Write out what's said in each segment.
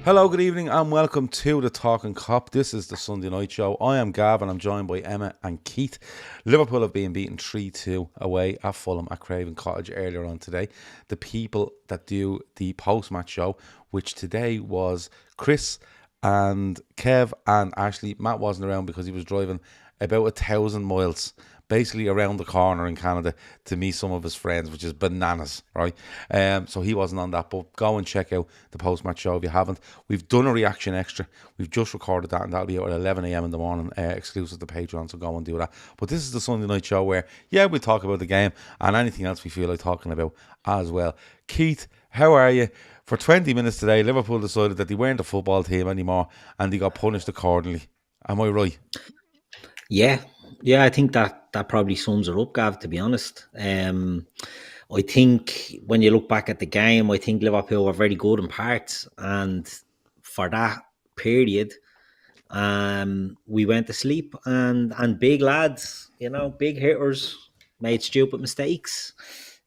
Hello, good evening, and welcome to the Talkin Kop. This is the Sunday night show. I am Gav, and I'm joined by Emmet and Keith. Liverpool have been beaten 3-2 away at Fulham at Craven Cottage earlier on today. The people that do the post-match show, which today was Chris and Kev and Ashley. Matt wasn't around because he was driving about 1,000 miles basically around the corner in Canada to meet some of his friends, which is bananas, right? So he wasn't on that, but go and check out the post-match show if you haven't. We've done a reaction extra. We've just recorded that, and that'll be out at 11 a.m. in the morning, exclusive to Patreon, so go and do that. But this is the Sunday night show where, we talk about the game and anything else we feel like talking about as well. Keith, how are you? For 20 minutes today, Liverpool decided that they weren't a football team anymore and they got punished accordingly. Am I right? Yeah, I think that probably sums it up, Gav, to be honest. I think when you look back at the game, I think Liverpool were very good in parts, and for that period, we went to sleep, and big lads, big hitters made stupid mistakes,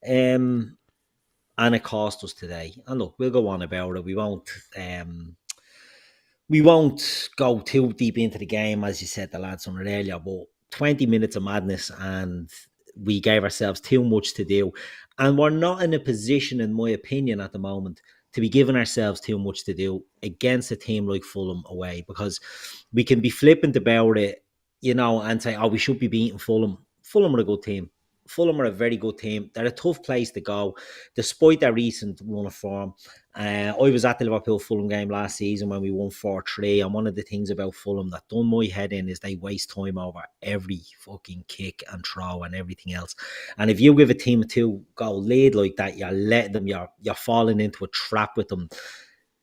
and it cost us today. And look, we'll go on about it. We won't go too deep into the game, as you said, the lads on it earlier, but 20 minutes of madness, and we gave ourselves too much to do. And we're not in a position, in my opinion, at the moment, to be giving ourselves too much to do against a team like Fulham away, because we can be flippant about it, and say, oh, we should be beating Fulham. Fulham are a good team. Fulham are a very good team. They're a tough place to go, despite their recent run of form. I was at the Liverpool Fulham game last season when we won 4-3, and one of the things about Fulham that done my head in is they waste time over every fucking kick and throw and everything else. And if you give a team a 2-goal lead like that, you're letting them, you're falling into a trap with them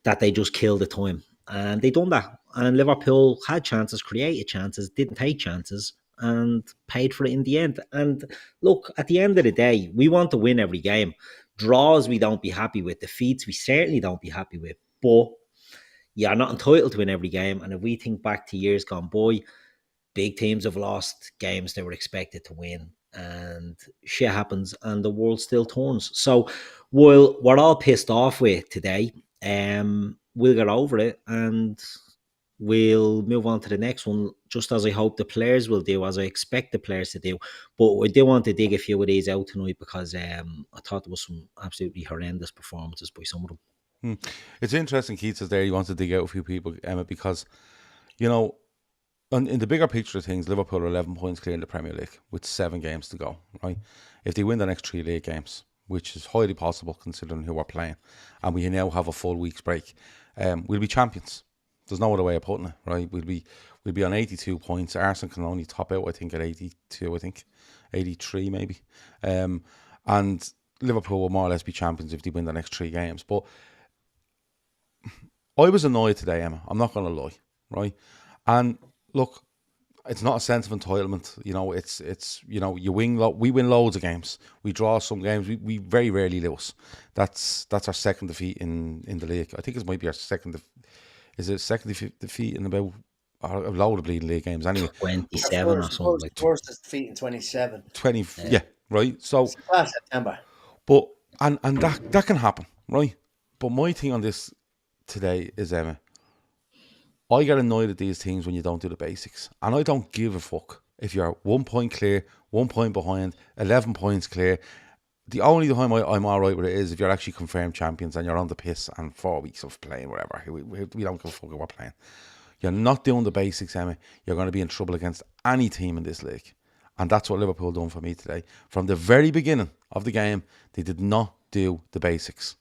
that they just kill the time. And they done that. And Liverpool had chances, created chances, didn't take chances, and paid for it in the end. And look, at the end of the day, we want to win every game. Draws we don't be happy with. Defeats we certainly don't be happy with. But you're not entitled to win every game. And if we think back to years gone by, big teams have lost games they were expected to win. And shit happens and the world still turns. So while we're all pissed off with today, we'll get over it and we'll move on to the next one, just as I hope the players will do, as I expect the players to do. But I do want to dig a few of these out tonight because I thought there was some absolutely horrendous performances by some of them. It's interesting, Keith says there he wants to dig out a few people, Emma, because, in the bigger picture of things, Liverpool are 11 points clear in the Premier League with 7 games to go, right? If they win the next 3 league games, which is highly possible considering who we're playing, and we now have a full week's break, we'll be champions. There's no other way of putting it, right? We'll be on 82 points. Arsenal can only top out, I think, at 82, 83 maybe. And Liverpool will more or less be champions if they win the next 3 games. But I was annoyed today, Emma. I'm not going to lie, right? And look, it's not a sense of entitlement. It's you win. We win loads of games. We draw some games. We very rarely lose. That's our second defeat in the league. I think it might be our second. Is it second defeat in about a load of bleeding league games anyway? 27 or something like that. First defeat in 27. 20, yeah, right. So last September. But and that can happen, right? But my thing on this today is, Emma, I get annoyed at these things when you don't do the basics, and I don't give a fuck if you're 1 point clear, 1 point behind, 11 points clear. The only time I'm all right with it is if you're actually confirmed champions and you're on the piss and 4 weeks of playing, whatever. We don't give a fuck if we're playing. You're not doing the basics, Emma. You're going to be in trouble against any team in this league. And that's what Liverpool done for me today. From the very beginning of the game, they did not do the basics.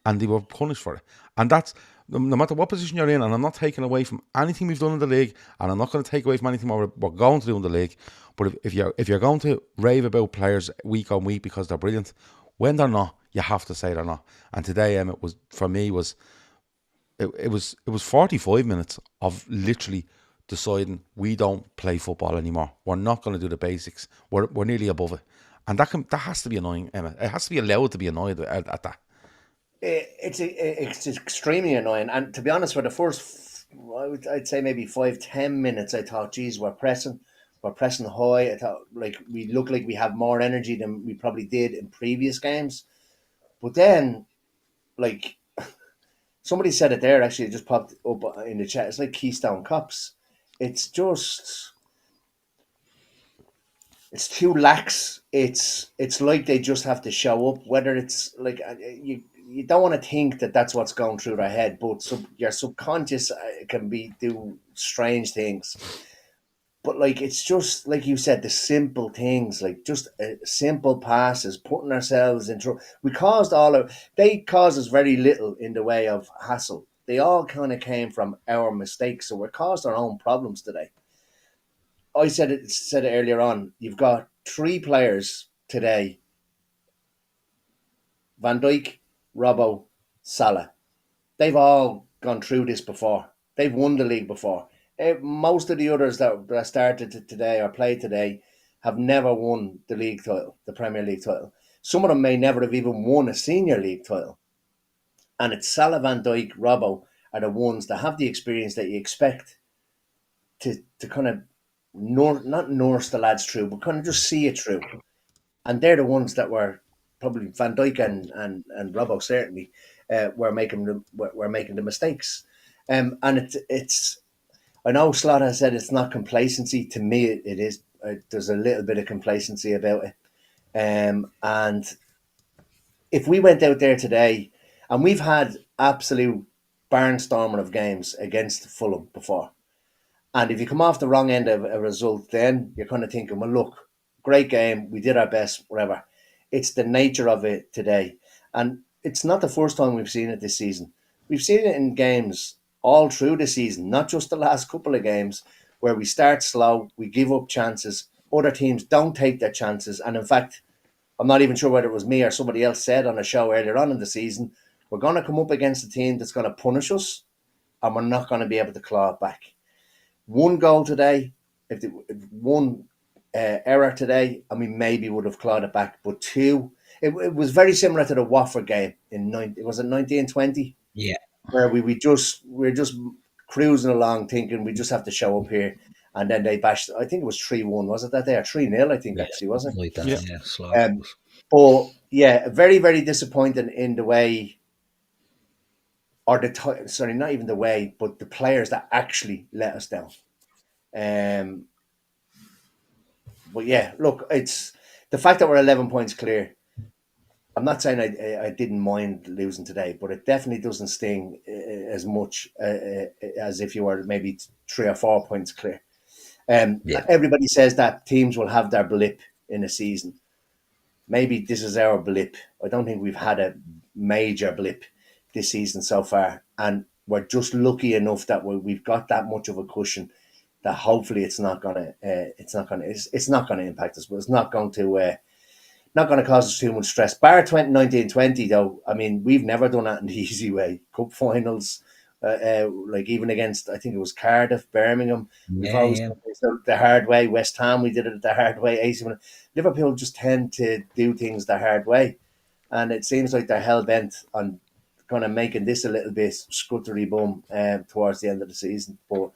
And they were punished for it. And that's, no matter what position you're in, and I'm not taking away from anything we've done in the league, and I'm not going to take away from anything we're going to do in the league. But if you're going to rave about players week on week because they're brilliant, when they're not, you have to say they're not. And today, it was, for me, it was 45 minutes of literally deciding we don't play football anymore. We're not going to do the basics. We're nearly above it, and that has to be annoying, Emma. It has to be allowed to be annoyed at that. It's extremely annoying, and to be honest, for the first, I'd say maybe 5-10 minutes, I thought, geez, we're pressing high. I thought we look like we have more energy than we probably did in previous games, but then somebody said it there, actually, it just popped up in the chat. It's like Keystone Cops. It's just, it's too lax. It's like they just have to show up. Whether it's like you don't want to think that that's what's going through their head, but your subconscious can do strange things. But like it's just like you said, the simple things, like just simple passes, putting ourselves in trouble. They caused us very little in the way of hassle. They all kind of came from our mistakes, so we caused our own problems today. I said it earlier on. You've got three players today: Van Dijk, Robbo, Salah. They've all gone through this before. They've won the league before. Most of the others that started today or played today have never won the league title, the Premier League title. Some of them may never have even won a senior league title. And it's Salah, Van Dijk, Robbo are the ones that have the experience that you expect to kind of not nurse the lads through, but kind of just see it through. And they're the ones that were probably Van Dijk and Robbo certainly were making the mistakes. And it's I know Slaughter said it's not complacency. To me, it is. There's a little bit of complacency about it. And if we went out there today, and we've had absolute barnstorming of games against Fulham before, and if you come off the wrong end of a result, then you're kind of thinking, well, look, great game, we did our best, whatever. It's the nature of it today. And it's not the first time we've seen it this season. We've seen it in games all through the season, not just the last couple of games, where we start slow, we give up chances, other teams don't take their chances. And in fact, I'm not even sure whether it was me or somebody else said on a show earlier on in the season, we're going to come up against a team that's going to punish us and we're not going to be able to claw it back. One goal today, if one error today, and we maybe would have clawed it back. But two, it was very similar to the Watford game in 1920. Yeah, where we're just cruising along, thinking we just have to show up here, and then they bashed. I think it was 3-1. Was it that day or 3-0? I think actually was it. like that. Yeah. Yeah, Slaughter. But yeah, very very disappointing in the way. Or sorry, not even the way, but the players that actually let us down. But yeah, look, it's the fact that we're 11 points clear. I'm not saying I didn't mind losing today, but it definitely doesn't sting as much as if you were maybe 3 or 4 points clear. Everybody says that teams will have their blip in a season. Maybe this is our blip. I don't think we've had a major blip this season so far, and we're just lucky enough that we've got that much of a cushion that hopefully it's not gonna impact us, but it's not going to cause us too much stress. Bar 2019-20 though, I mean, we've never done that in the easy way. Cup finals, like even against, I think it was Cardiff, Birmingham, we've always done it the hard way. West Ham, we did it the hard way. AC Milan. Liverpool just tend to do things the hard way, and it seems like they're hell bent on kind of making this a little bit scuttery bum towards the end of the season. But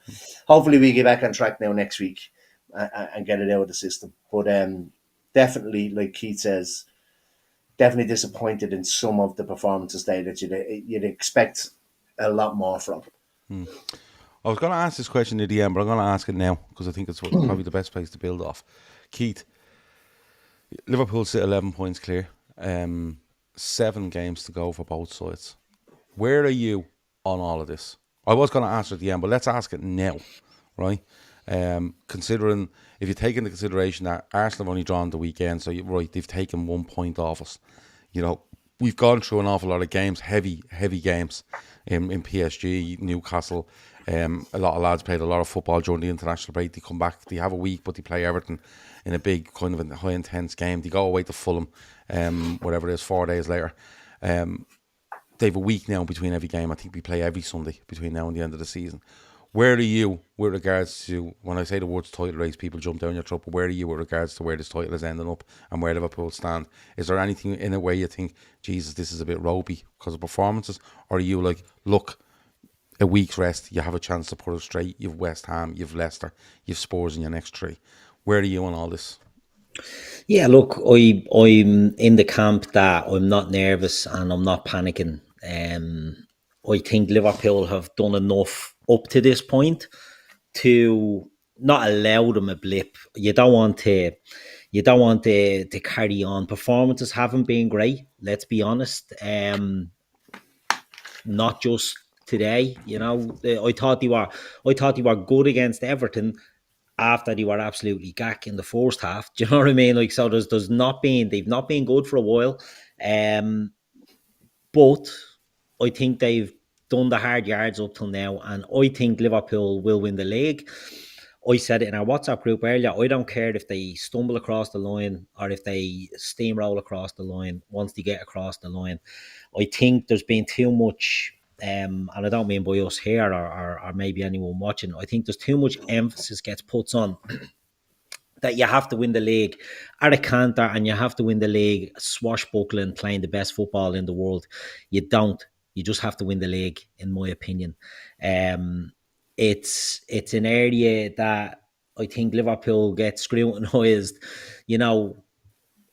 hopefully we get back on track now next week and get it out of the system. But definitely, like Keith says, definitely disappointed in some of the performances today that you'd expect a lot more from. I was going to ask this question at the end, but I'm going to ask it now because I think it's probably the best place to build off. Keith, Liverpool sit 11 points clear. 7 games to go for both sides. Where are you on all of this? I was going to answer at the end, but let's ask it now, right? Considering, if you take into consideration that Arsenal have only drawn the weekend, so they've taken 1 point off us. You know, we've gone through an awful lot of games, heavy games in PSG, Newcastle. A lot of lads played a lot of football during the international break. They come back, they have a week, but they play Everton in a big kind of a high intense game. They go away to Fulham, whatever it is, 4 days later. They have a week now between every game. I think we play every Sunday between now and the end of the season. Where are you with regards to, when I say the words title race, people jump down your throat, but where are you with regards to where this title is ending up and where Liverpool stand? Is there anything in a way you think, Jesus, this is a bit ropey because of performances? Or are you like, look, a week's rest, you have a chance to put it straight. You've West Ham, you've Leicester, you've Spurs in your next 3. Where are you on all this? Yeah, look, I'm in the camp that I'm not nervous and I'm not panicking. I think Liverpool have done enough up to this point to not allow them a blip. You don't want to carry on. Performances haven't been great. Let's be honest. Not just today. I thought they were good against Everton after they were absolutely gack in the first half. Do you know what I mean? Like, so they've not been good for a while. But I think they've done the hard yards up till now, and I think Liverpool will win the league. I said it in our WhatsApp group earlier. I don't care if they stumble across the line or if they steamroll across the line once they get across the line. I think there's been too much, and I don't mean by us here or maybe anyone watching. I think there's too much emphasis gets put on that you have to win the league at a canter and you have to win the league swashbuckling, playing the best football in the world. You don't. You just have to win the league, in my opinion. It's an area that I think Liverpool gets scrutinised. You know,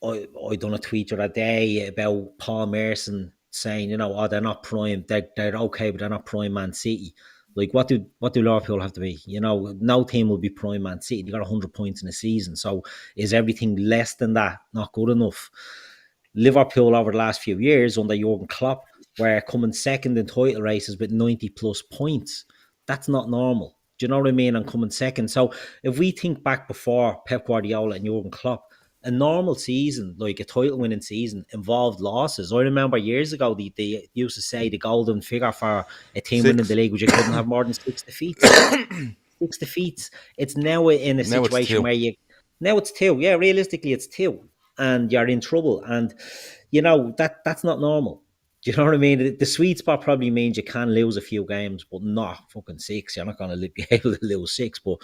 I done a tweet the other day about Paul Merson saying, they're not prime. They're okay, but they're not prime Man City. Like, what do Liverpool have to be? No team will be prime Man City. They got 100 points in a season. So is everything less than that not good enough? Liverpool over the last few years under Jurgen Klopp were coming second in title races with 90 plus points. That's not normal. Do you know what I mean? And coming second. So if we think back before Pep Guardiola and Jurgen Klopp, a normal season, like a title winning season, involved losses. I remember years ago, they used to say the golden figure for a team winning the league was you couldn't have more than 6 defeats. 6 defeats. It's now in a situation where now it's 2. Yeah, realistically, it's 2. And you're in trouble. And, that's not normal. Do you know what I mean? The sweet spot probably means you can lose a few games, but not fucking 6. You're not going to be able to lose 6. But,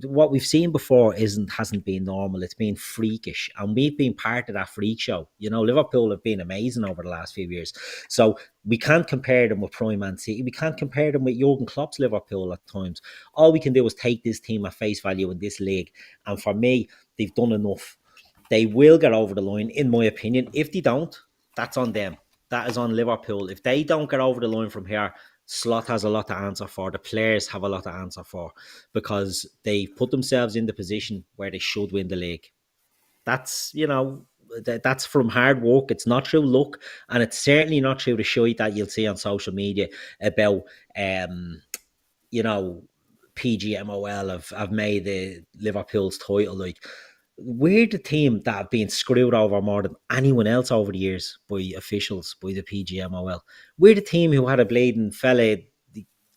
what we've seen before hasn't been normal. It's been freakish. And we've been part of that freak show. Liverpool have been amazing over the last few years. So we can't compare them with Prime Man City. We can't compare them with Jurgen Klopp's Liverpool at times. All we can do is take this team at face value in this league. And for me, they've done enough. They will get over the line, in my opinion. If they don't, that's on them. That is on Liverpool. If they don't get over the line from here, Slot has a lot to answer for. The players have a lot to answer for because they put themselves in the position where they should win the league. That's, that's from hard work. It's not through luck. And it's certainly not through the shite that you'll see on social media about, PGMOL have made the Liverpool's title. Like, we're the team that have been screwed over more than anyone else over the years by officials, by the PGMOL. We're the team who had a bleeding fella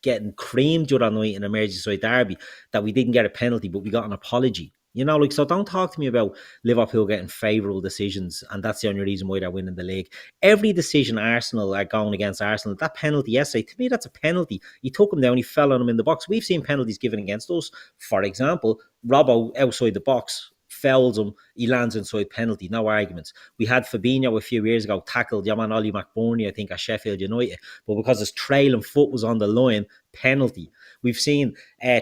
getting creamed the other night in a Merseyside derby that we didn't get a penalty, but we got an apology. So don't talk to me about Liverpool getting favourable decisions and that's the only reason why they're winning the league. Every decision Arsenal are going against Arsenal, that penalty yesterday, to me, that's a penalty. He took him down, he fell on him in the box. We've seen penalties given against us. For example, Robbo outside the box, fouls him, he lands inside penalty, no arguments. We had Fabinho a few years ago tackled your man Ollie McBurney, I think, at Sheffield United, but because his trailing foot was on the line, penalty. We've seen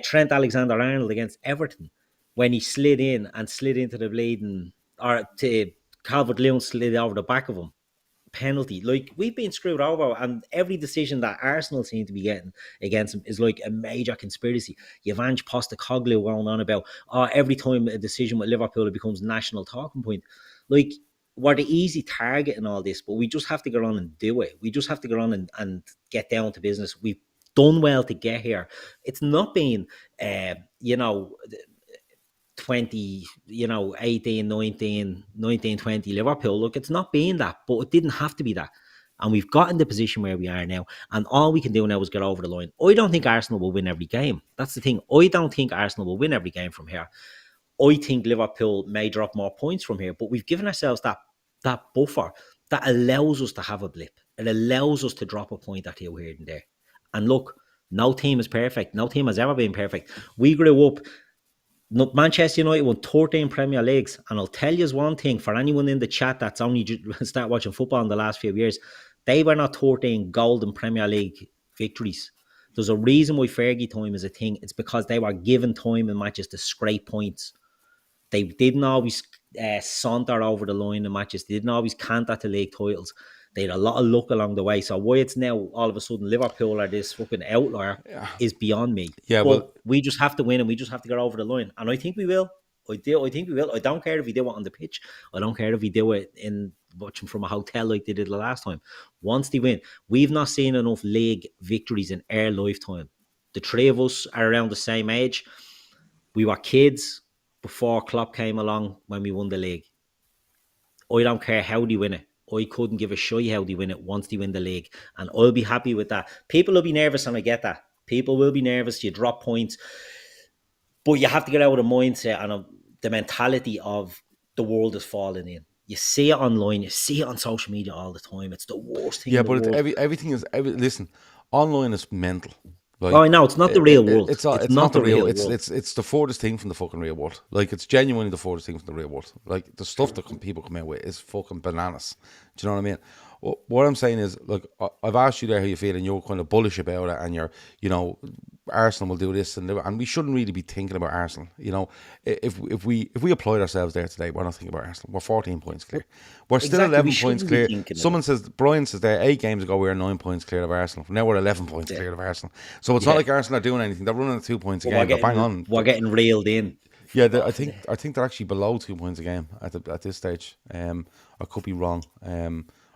Trent Alexander-Arnold against Everton when he slid into the bleeding, or to Calvert-Lewin slid over the back of him. Penalty. Like, we've been screwed over, and every decision that Arsenal seem to be getting against him is like a major conspiracy. You've Ange Postecoglou going on about every time a decision with Liverpool it becomes national talking point. Like, we're the easy target in all this, but we just have to get on and do it. We just have to get on and get down to business. We've done well to get here. It's not been 20, 18, 19, 20 Liverpool. Look, it's not been that, but it didn't have to be that. And we've got in the position where we are now. And all we can do now is get over the line. I don't think Arsenal will win every game. That's the thing. I don't think Arsenal will win every game from here. I think Liverpool may drop more points from here, but we've given ourselves that buffer that allows us to have a blip. It allows us to drop a point or two here and there. And look, no team is perfect. No team has ever been perfect. We grew up, Manchester United won 13 Premier Leagues, and I'll tell you one thing, for anyone in the chat that's only start watching football in the last few years, they were not 13 golden Premier League victories. There's a reason why Fergie time is a thing. It's because they were given time in matches to scrape points. They didn't always saunter over the line in matches. They didn't always canter to league titles. They had a lot of luck along the way. So why it's now all of a sudden Liverpool are this fucking outlier is beyond me. Yeah, but well, we just have to win and we just have to get over the line. And I think we will. I think we will. I don't care if we do it on the pitch. I don't care if we do it in watching from a hotel like they did the last time. Once they win, we've not seen enough league victories in our lifetime. The three of us are around the same age. We were kids before Klopp came along when we won the league. I don't care how they win it. I couldn't give a shit how they win it once they win the league. And I'll be happy with that. People will be nervous, and I get that. People will be nervous. You drop points. But you have to get out of the mindset and the mentality of the world is falling in. You see it online. You see it on social media all the time. It's the worst thing in the but world. everything is... listen, online is mental. Like, I know, it's not the real world. It's not the real world. It's the furthest thing from the fucking real world. Like, it's genuinely the furthest thing from the real world. Like, the stuff that people come out with is fucking bananas. Do you know what I mean? What I'm saying is, look, I've asked you there how you feel, and you're kind of bullish about it, and you're, you know, Arsenal will do this, and we shouldn't really be thinking about Arsenal. You know, if we applied ourselves there today, we're not thinking about Arsenal. We're 14 points clear. We're still 11 points clear. Someone says, Brian says there, 8 games ago we were 9 points clear of Arsenal. Now we're 11 points clear of Arsenal. So it's not like Arsenal are doing anything. They're running at 2 points a game. They're bang on. We're getting reeled in. Yeah, I think they're actually below 2 points a game at this stage. I could be wrong.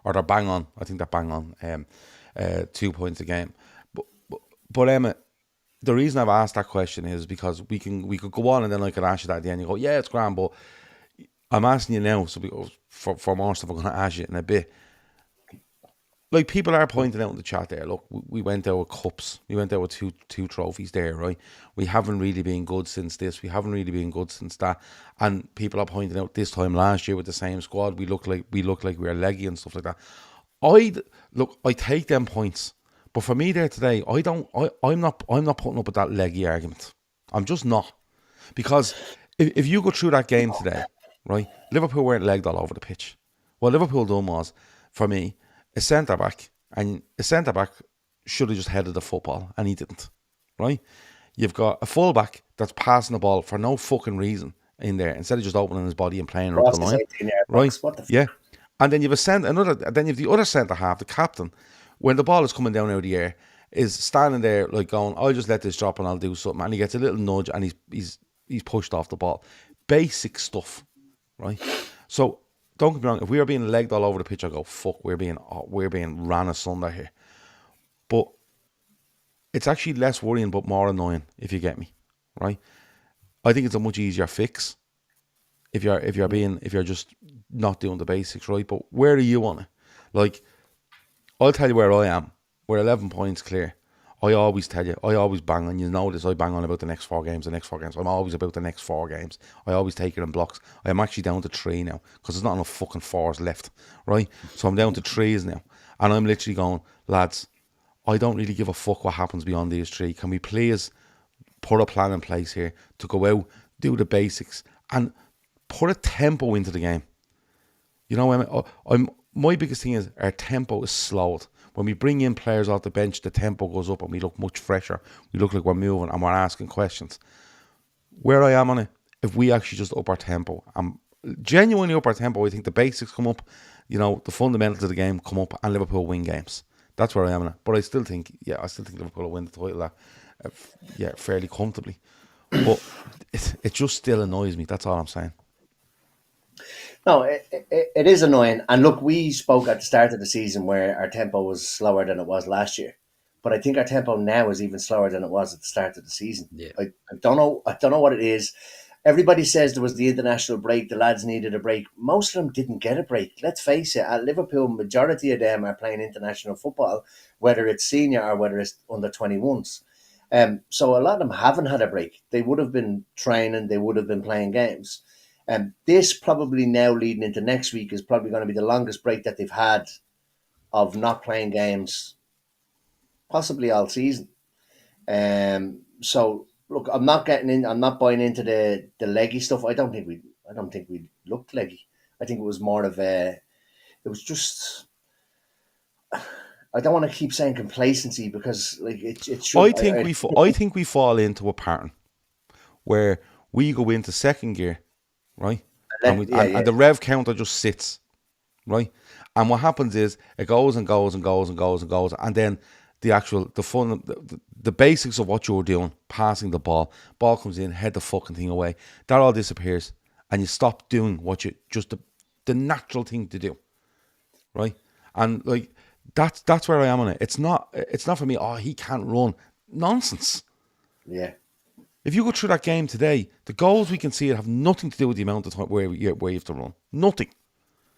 Or they're bang on. I think they're bang on. 2 points a game. But Emmet, the reason I've asked that question is because we could go on and then I could ask you that at the end. You go, yeah, it's grand, but I'm asking you now. So for more stuff, I'm going to ask you in a bit. Like, people are pointing out in the chat there, look, we went out with cups. We went out with two trophies there, right? We haven't really been good since this. We haven't really been good since that. And people are pointing out this time last year with the same squad, we look like we were leggy and stuff like that. I take them points. But for me there today, I'm not putting up with that leggy argument. I'm just not. Because if you go through that game today, right, Liverpool weren't legged all over the pitch. What Liverpool done was, for me, a centre-back should have just headed the football, and he didn't, right? You've got a full-back that's passing the ball for no fucking reason in there, instead of just opening his body and playing up the line, right? Yeah. And then you've the other centre-half, the captain, when the ball is coming down out of the air, is standing there like going, I'll just let this drop and I'll do something, and he gets a little nudge and he's pushed off the ball. Basic stuff, right? So, don't get me wrong, if we were being legged all over the pitch, I go, fuck, we're being ran asunder here. But it's actually less worrying but more annoying, if you get me, right? I think it's a much easier fix if you're just not doing the basics, right? But where are you on it? Like, I'll tell you where I am. We're 11 points clear. I always tell you, I always bang on, you know this, I bang on about the next 4 games. I'm always about the next 4 games. I always take it in blocks. I am actually down to 3 now, because there's not enough fucking 4s left, right? So I'm down to 3s now. And I'm literally going, lads, I don't really give a fuck what happens beyond these 3. Can we please put a plan in place here to go out, do the basics, and put a tempo into the game? You know, my biggest thing is our tempo is slowed. When we bring in players off the bench, the tempo goes up and we look much fresher. We look like we're moving and we're asking questions. Where I am on it, if we actually just up our tempo, genuinely up our tempo, I think the basics come up, you know, the fundamentals of the game come up, and Liverpool win games. That's where I am on it. But I still think Liverpool will win the title, fairly comfortably. But it just still annoys me. That's all I'm saying. No, it is annoying. And look, we spoke at the start of the season where our tempo was slower than it was last year. But I think our tempo now is even slower than it was at the start of the season. Yeah. I don't know what it is. Everybody says there was the international break. The lads needed a break. Most of them didn't get a break. Let's face it. At Liverpool, majority of them are playing international football, whether it's senior or whether it's under 21s. So a lot of them haven't had a break. They would have been training. They would have been playing games. This probably now leading into next week is probably going to be the longest break that they've had of not playing games, possibly all season. So look, I'm not buying into the leggy stuff. I don't think we looked leggy. I think it was more of it was just. I don't want to keep saying complacency because like it should. I think we fall into a pattern where we go into second gear. Right, and the rev counter just sits, right? And what happens is it goes and goes and goes and goes and goes, and then the basics of what you're doing, passing the ball comes in, head the fucking thing away, that all disappears, and you stop doing what you just the natural thing to do, right? And like that's where I am on it. It's not for me. Oh, he can't run. Nonsense. Yeah. If you go through that game today, the goals we can see have nothing to do with the amount of time where you have to run. Nothing.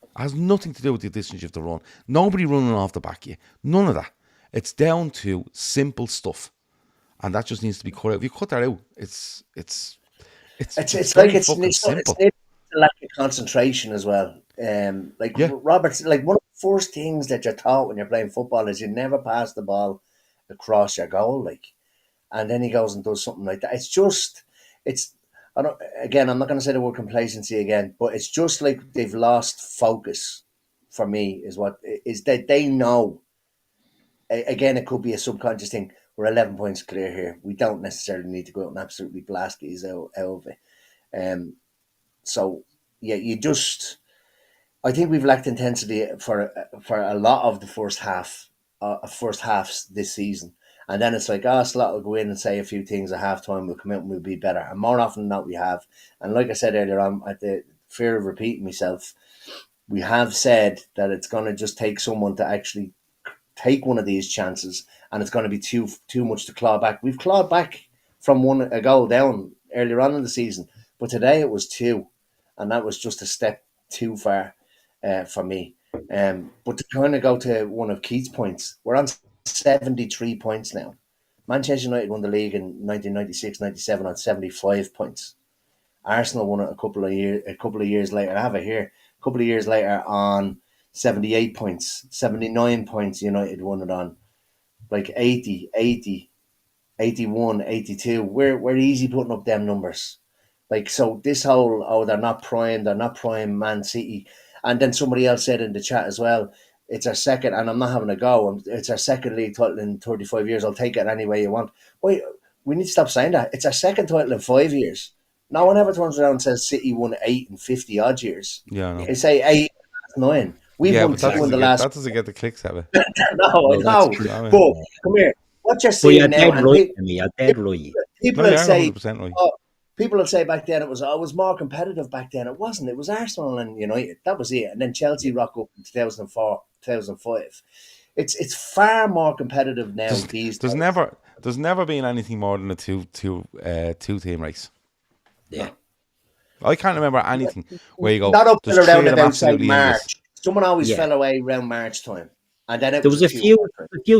It has nothing to do with the distance you have to run. Nobody running off the back of you. None of that. It's down to simple stuff, and that just needs to be cut out. If you cut that out, it's like it's fucking simple. It's a lack of concentration as well. Robert's like one of the first things that you're taught when you're playing football is you never pass the ball across your goal, like. And then he goes and does something like that. I'm not going to say the word complacency again, but it's just like they've lost focus. For me, is that they know. Again, it could be a subconscious thing. We're 11 points clear here. We don't necessarily need to go out and absolutely blast these out of it. So yeah, I think we've lacked intensity for a lot of the first halves this season. And then it's like, Slot will go in and say a few things at halftime, we'll come out and we'll be better. And more often than not, we have. And like I said earlier on, at the fear of repeating myself, we have said that it's going to just take someone to actually take one of these chances, and it's going to be too much to claw back. We've clawed back from a goal down earlier on in the season, but today it was 2, and that was just a step too far for me. But to kind of go to one of Keith's points, we're on 73 points now. Manchester United won the league in 1996-97 on 75 points. Arsenal won it a couple of years later. I have it here. A couple of years later on 78 points, 79 points. United won it on like 80, 81, 82. We're easy putting up them numbers. Like, so this whole, they're not prime Man City. And then somebody else said in the chat as well, it's our second, and I'm not having a go, it's our second league title in 35 years. I'll take it any way you want. Wait, we need to stop saying that. It's our second title in 5 years. No one ever turns around and says City won 8 in 50 odd years. Yeah, I know. They say 8, 9. We've won 2 in the last. That doesn't get the clicks, have it? No, I know. But come here. What you're saying now, you're dead right. People will say, right. people will say back then it was more competitive back then. It wasn't. It was Arsenal and United. That was it. And then Chelsea rock up in 2004, 2005. It's far more competitive now. There's never been anything more than a two team race. Yeah. I can't remember anything where you go. Not up and around about say March. Endless. Someone always fell away around March time. And then there was a few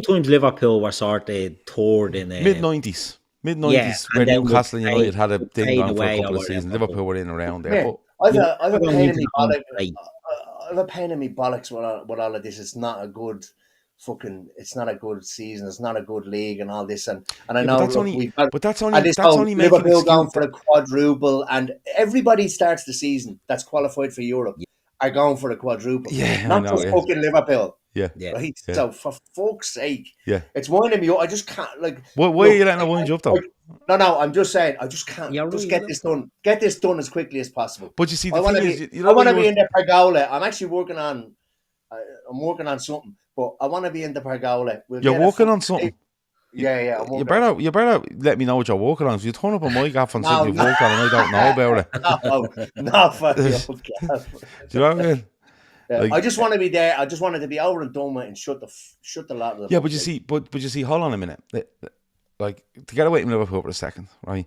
times Liverpool were sort of third in mid-90s. Where Newcastle and United had a thing on for a couple of seasons. Liverpool were in around there. Yeah. I've a pain in me bollocks. I have a pain in me bollocks with all of this. It's not a good season. It's not a good league and all this. And I know that's only Liverpool going for a quadruple, and everybody starts the season that's qualified for Europe are going for a quadruple. Yeah, not just fucking Liverpool. Yeah. Right. Yeah. So for fuck's sake. Yeah. It's winding me up. I just can't why are you letting it wind you up though? No, I'm just saying I just can't get this done. Get this done as quickly as possible. But you see, I want to be in the pergola. I'm actually working on something, but I want to be in the pergola. You're working on something. Yeah. You better let me know what you're working on. If you turn up on my gaff on something you've worked on and I don't know about it. No, fuck you. Do you know what I mean? Yeah, I just want to be there. I just wanted to be over and done with and shut the lot of the. Yeah, but you see, hold on a minute. Like, to get away from Liverpool for a second, right?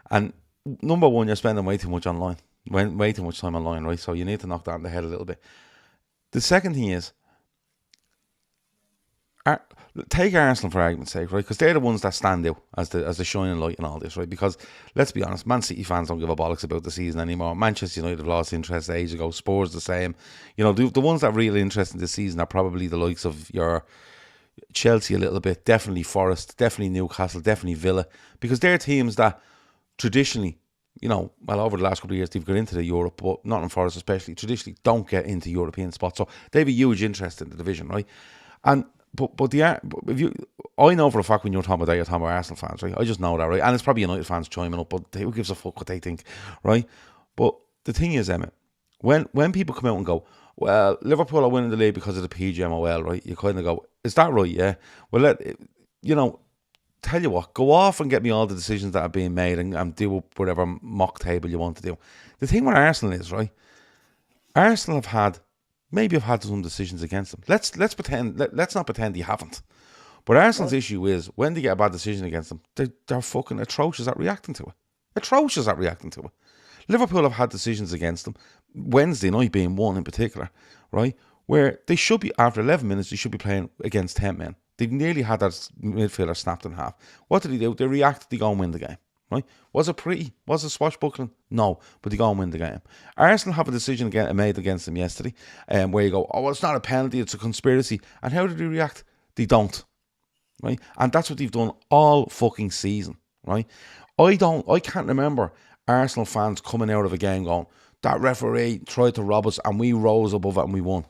And number one, you're spending way too much online, way too much time online, right? So you need to knock that on the head a little bit. The second thing is, take Arsenal for argument's sake, right? Because they're the ones that stand out as the shining light in all this, right? Because let's be honest, Man City fans don't give a bollocks about the season anymore. Manchester United have lost interest ages ago. Spurs the same. The ones that are really interested in this season are probably the likes of your Chelsea a little bit, definitely Forest, definitely Newcastle, definitely Villa, because they're teams that traditionally, over the last couple of years they've got into the Europe, but Nottingham Forest especially traditionally don't get into European spots, so they have a huge interest in the division, right? And I know for a fact when you're talking about that, you're talking about Arsenal fans, right? I just know that, right? And it's probably United fans chiming up, but who gives a fuck what they think, right? But the thing is, Emmet, when people come out and go, well, Liverpool are winning the league because of the PGMOL, right? You kind of go, is that right? Yeah. Well, tell you what, go off and get me all the decisions that are being made and do whatever mock table you want to do. The thing with Arsenal is, right, Arsenal have had some decisions against them. Let's not pretend you haven't. But Arsenal's issue is when they get a bad decision against them, they're fucking atrocious at reacting to it. Atrocious at reacting to it. Liverpool have had decisions against them, Wednesday night being one in particular, right, where they should be, after 11 minutes, they should be playing against 10 men. They've nearly had that midfielder snapped in half. What did they do? They reacted to go and win the game, right? Was it pretty? Was it swashbuckling? No, but they go and win the game. Arsenal have a decision made against them yesterday, where you go, oh, well, it's not a penalty, it's a conspiracy. And how did they react? They don't, right? And that's what they've done all fucking season, right? I can't remember Arsenal fans coming out of a game going, that referee tried to rob us and we rose above it and we won.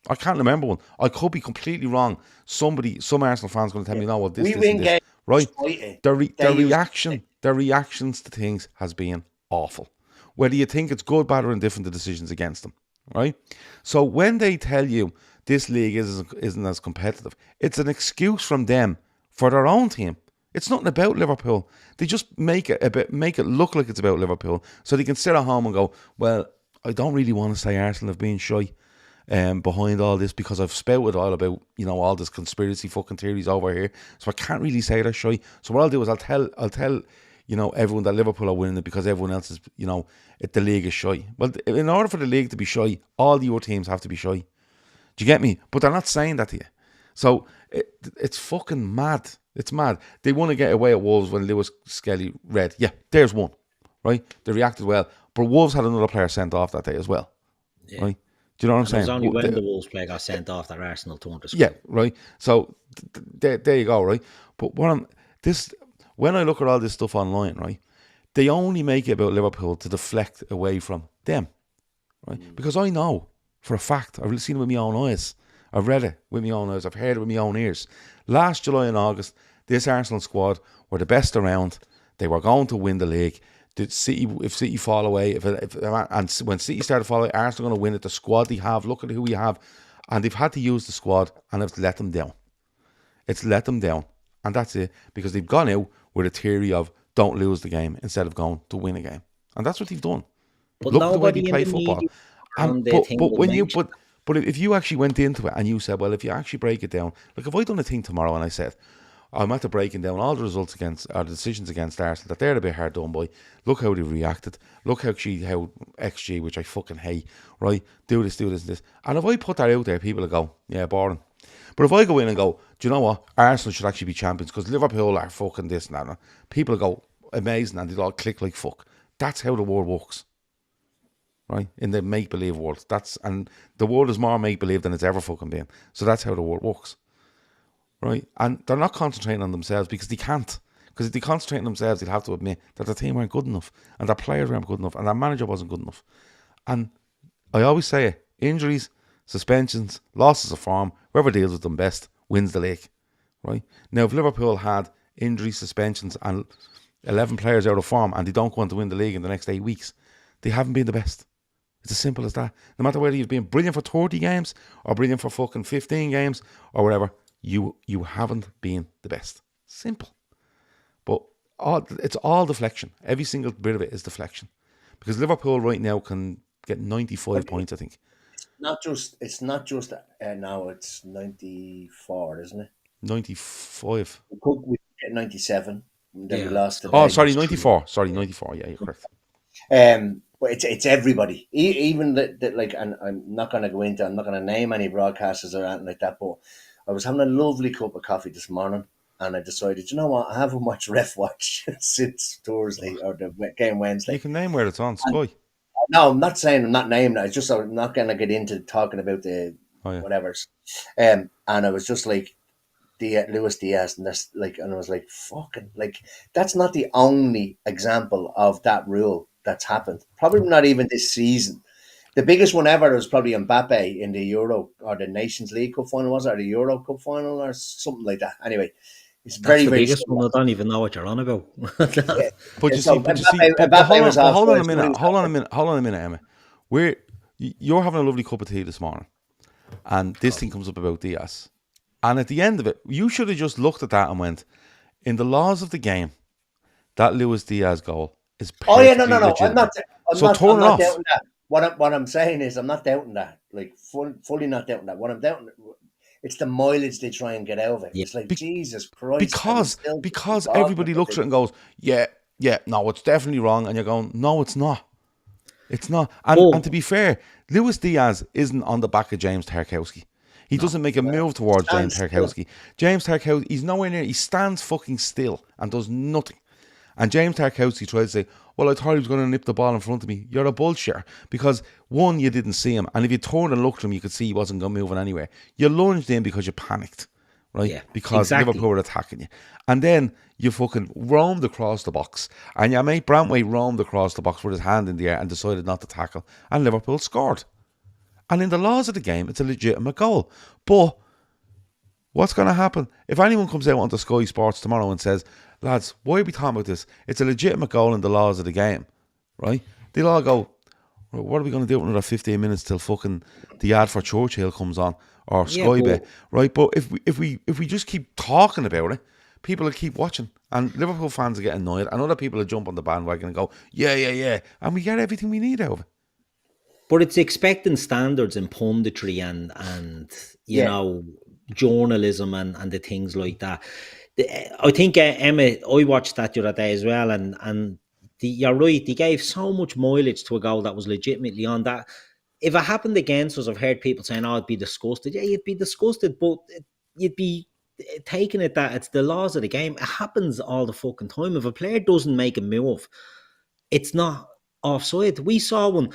I can't remember one. I could be completely wrong. Some Arsenal fans going to tell me, no, well, this, right? Their reactions to things has been awful. Whether you think it's good, bad, or indifferent, the decisions against them, right? So when they tell you this league isn't as competitive, it's an excuse from them for their own team. It's nothing about Liverpool. They just make it look like it's about Liverpool, so they can sit at home and go, well, I don't really want to say Arsenal have been shy behind all this because I've spouted all about, all this conspiracy fucking theories over here, so I can't really say they're shy. So what I'll do is I'll tell everyone that Liverpool are winning it because everyone else is, the league is shy. Well, in order for the league to be shy, all your teams have to be shy. Do you get me? But they're not saying that to you. So it's fucking mad. It's mad. They want to get away at Wolves when Lewis Skelly read. Yeah, there's one, right? They reacted well. But Wolves had another player sent off that day as well, right? Do you know what I'm saying? It was only when the Wolves player got sent off that Arsenal turned to score. Yeah, right. So there you go, right? But when I look at all this stuff online, right, they only make it about Liverpool to deflect away from them, right? Because I know for a fact, I've seen it with my own eyes. I've read it with my own eyes. I've heard it with my own ears. Last July and August, this Arsenal squad were the best around. They were going to win the league. If City fall away, and when City started to fall away, Arsenal are going to win it. The squad they have, look at who we have. And they've had to use the squad and it's let them down. It's let them down. And that's it. Because they've gone out with a theory of don't lose the game instead of going to win a game. And that's what they've done. But look at the way they play football. But if you actually went into it and you said, well, if you actually break it down, like if I done a thing tomorrow and I said, I'm after breaking down all the results the decisions against Arsenal, that they're a bit hard done by. Look how they reacted. Look how XG, which I fucking hate, right? Do this. And if I put that out there, people will go, yeah, boring. But if I go in and go, do you know what? Arsenal should actually be champions because Liverpool are fucking this and that. People will go, amazing, and they'll all click like fuck. That's how the world works. Right? In the make-believe world. And the world is more make-believe than it's ever fucking been. So that's how the world works. Right? And they're not concentrating on themselves because they can't. Because if they concentrate on themselves, they'll have to admit that their team weren't good enough. And their players weren't good enough. And their manager wasn't good enough. And I always say it. Injuries, suspensions, losses of form, whoever deals with them best wins the league. Right? Now, if Liverpool had injuries, suspensions, and 11 players out of form, and they don't go on to win the league in the next 8 weeks, they haven't been the best. It's as simple as that. No matter whether you've been brilliant for 30 games or brilliant for fucking 15 games or whatever, you haven't been the best. Simple. But it's all deflection. Every single bit of it is deflection. Because Liverpool right now can get 95 points, I think. It's not just now, it's 94, isn't it? 95. We get 97. Then we lost the 94. Sorry, 94. Yeah, you're correct. But it's everybody, even that like, and I'm not going to name any broadcasters or anything like that, but I was having a lovely cup of coffee this morning and I decided, you know what, I haven't watched Ref Watch since Thursday or the game Wednesday. You can name where it's on, Sky. No, I'm not saying I'm not naming it. It's just I'm not going to get into talking about the whatevers. And I was just like, Luis Diaz, and this, like, and I was like, fucking, like, that's not the only example of that rule that's happened. Probably not even this season. The biggest one ever was probably Mbappe in the Euro or the Nations League Cup final, was it? Or the Euro Cup final or something like that. Anyway, it's that's the biggest one. I don't even know what you're on about. But you see, hold on a minute, Emma. You're having a lovely cup of tea this morning, and this thing comes up about Diaz. And at the end of it, you should have just looked at that and went, in the laws of the game, that Luis Diaz goal is Oh yeah, perfectly no. I'm legitimate. not. So turn it off. Doubting that. What I'm saying is, I'm not doubting that. Like fully not doubting that. What I'm doubting, it's the mileage they try and get out of it. Yeah. It's like Jesus Christ. Because everybody looks at it and goes, yeah, no, it's definitely wrong, and you're going, no, it's not. It's not. And to be fair, Luis Diaz isn't on the back of James Tarkowski. He doesn't make a move towards James Tarkowski. James Tarkowski, he's nowhere near. He stands fucking still and does nothing. And James Tarkowski tried to say, well, I thought he was going to nip the ball in front of me. You're a bullshitter. Because, one, you didn't see him. And if you turned and looked at him, you could see he wasn't going moving anywhere. You lunged in because you panicked, right? Yeah, because exactly. Liverpool were attacking you. And then you fucking roamed across the box. And your mate Brantway roamed across the box with his hand in the air and decided not to tackle. And Liverpool scored. And in the laws of the game, it's a legitimate goal. But what's going to happen? If anyone comes out onto Sky Sports tomorrow and says, lads, why are we talking about this? It's a legitimate goal in the laws of the game, right? They'll all go, what are we going to do in another 15 minutes till fucking the ad for Churchill comes on or Sky Bet, right? But if we just keep talking about it, people will keep watching, and Liverpool fans will get annoyed, and other people will jump on the bandwagon and go, yeah, and we get everything we need out of it. But it's expecting standards in punditry and you know, journalism and the things like that. I think Emmet, I watched that the other day as well, and you're right, they gave so much mileage to a goal that was legitimately on that. If it happened against us, I've heard people saying, oh, I'd be disgusted. Yeah, you'd be disgusted, but you'd be taking it that it's the laws of the game. It happens all the fucking time. If a player doesn't make a move, it's not offside. We saw one.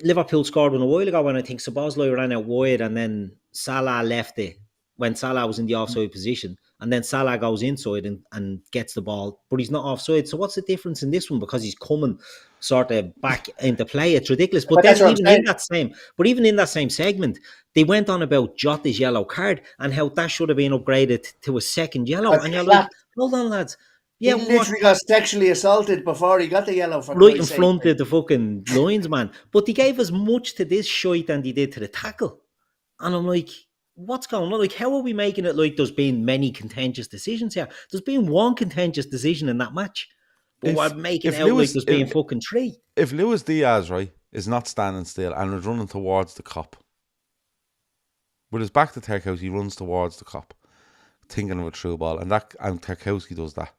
Liverpool scored one a while ago when I think Szoboszlai ran out wide and then Salah left it when Salah was in the offside position, and then Salah goes inside and gets the ball, but he's not offside. So what's the difference in this one? Because he's coming sort of back into play. It's ridiculous. But then even in that same segment, they went on about Jota's yellow card and how that should have been upgraded to a second yellow. And you're like, hold on, lads. Yeah, he literally got sexually assaulted before he got the yellow for right in front of the fucking lines, man. But he gave as much to this shite than he did to the tackle. And I'm like, what's going on? Like, how are we making it like there's been many contentious decisions here? There's been one contentious decision in that match. But we're making it out like there's been fucking three. If Luis Diaz, right, is not standing still and is running towards the Kop, with his back to Tarkowski, he runs towards the Kop, thinking of a through ball, and Tarkowski does that,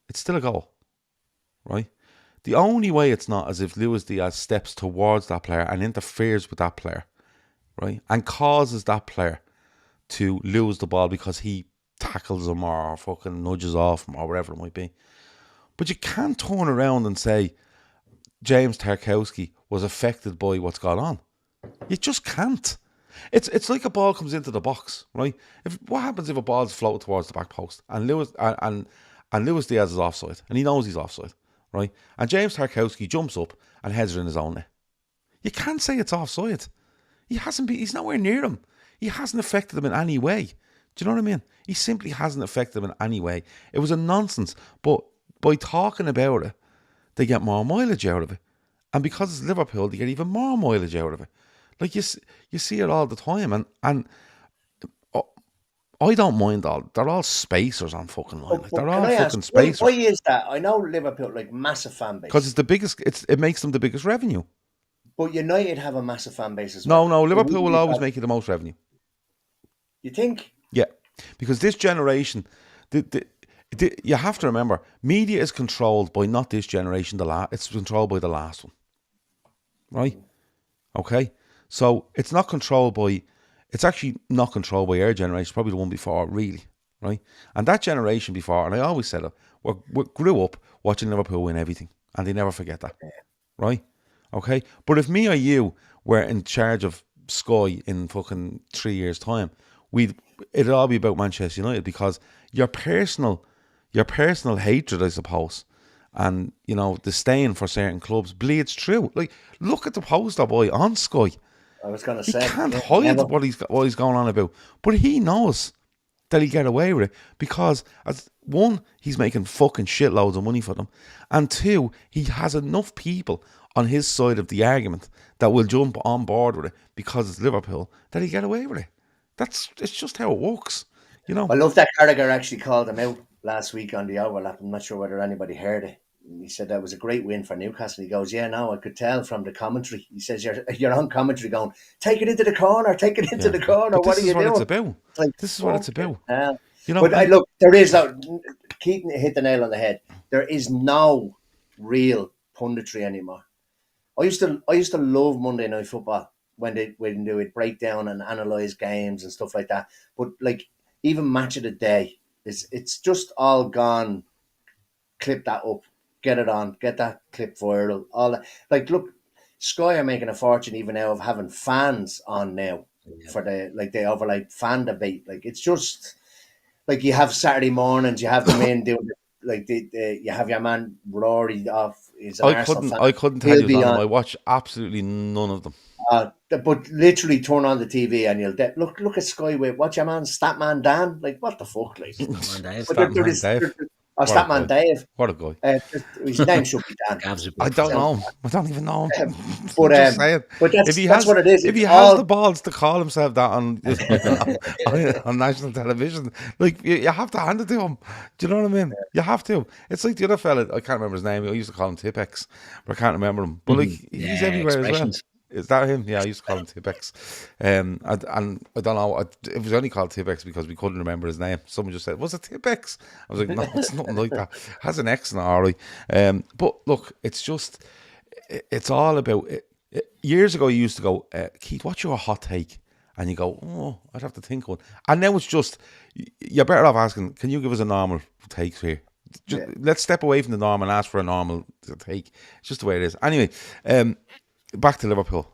it's still a goal, right? The only way it's not is if Luis Diaz steps towards that player and interferes with that player, right? And causes that player to lose the ball because he tackles him or fucking nudges off him or whatever it might be. But you can't turn around and say James Tarkowski was affected by what's gone on. You just can't. It's like a ball comes into the box, right? What happens if a ball's floated towards the back post and Luis Diaz is offside, and he knows he's offside, right? And James Tarkowski jumps up and heads it in his own net. You can't say it's offside. He's nowhere near him. He hasn't affected him in any way. Do you know what I mean? He simply hasn't affected him in any way. It was a nonsense, but by talking about it, they get more mileage out of it. And because it's Liverpool, they get even more mileage out of it. Like, you see it all the time, and I don't mind they're all spacers on fucking line. Like, they're all fucking spacers. Why is that? I know Liverpool, like, massive fan base. Because it's the biggest, it makes them the biggest revenue. But United have a massive fan base as well. No, Liverpool will always make you the most revenue. You think? Yeah, because this generation, you have to remember, media is controlled by not this generation, it's controlled by the last one. Right? Okay? So it's actually not controlled by our generation, probably the one before, really. Right? And that generation before, and I always said it, we grew up watching Liverpool win everything, and they never forget that. Right? Okay? But if me or you were in charge of Sky in fucking 3 years' time, it'd all be about Manchester United, because your personal hatred, I suppose, and, you know, disdain for certain clubs bleeds through. Like, look at the poster boy on Sky. I was going to say, he can't hide what he's going on about, but he knows that he'll get away with it because, as one, he's making fucking shitloads of money for them, and two, he has enough people on his side of the argument that will jump on board with it because it's Liverpool, that he get away with it. It's just how it works, you know. I love that Carragher actually called him out last week on the overlap. I'm not sure whether anybody heard it. He said that was a great win for Newcastle. He goes, yeah, no, I could tell from the commentary. He says, you're on commentary going, take it into the corner, take it into the corner. But what are you doing? It's about. Like, this is what it's about. You know, but look, there is Keaton hit the nail on the head. There is no real punditry anymore. I used to love Monday Night Football when they would break down and analyze games and stuff like that. But like even Match of the Day it's just all gone. Clip that up, get it on, get that clip viral. All that. Like, look, Sky are making a fortune even now of having fans on now for the overlay fan debate. Like, it's just like you have Saturday mornings, you have them in doing you have your man Rory off. I couldn't tell you on them. I watch absolutely none of them. But literally turn on the TV and you'll look at Sky with watch your man Statman Dan. Like, what the fuck, like Statman Dave. Statman Dave. What a guy. His name should be Dan. I don't know him. I don't even know him. But that's what it is. If he has the balls to call himself that on national television, like you have to hand it to him. Do you know what I mean? You have to. It's like the other fella. I can't remember his name. I used to call him Tipex, but I can't remember him. But like he's everywhere as well. Is that him? Yeah, I used to call him Tipex. And I don't know. It was only called Tipex because we couldn't remember his name. Someone just said, was it Tipex? I was like, no, it's nothing like that. It has an X in it, all right. But look, it's just, it's all about, years ago you used to go, Keith, what's your hot take? And you go, oh, I'd have to think one. And now it's just, you're better off asking, can you give us a normal take here? Let's step away from the norm and ask for a normal take. It's just the way it is. Anyway, back to Liverpool.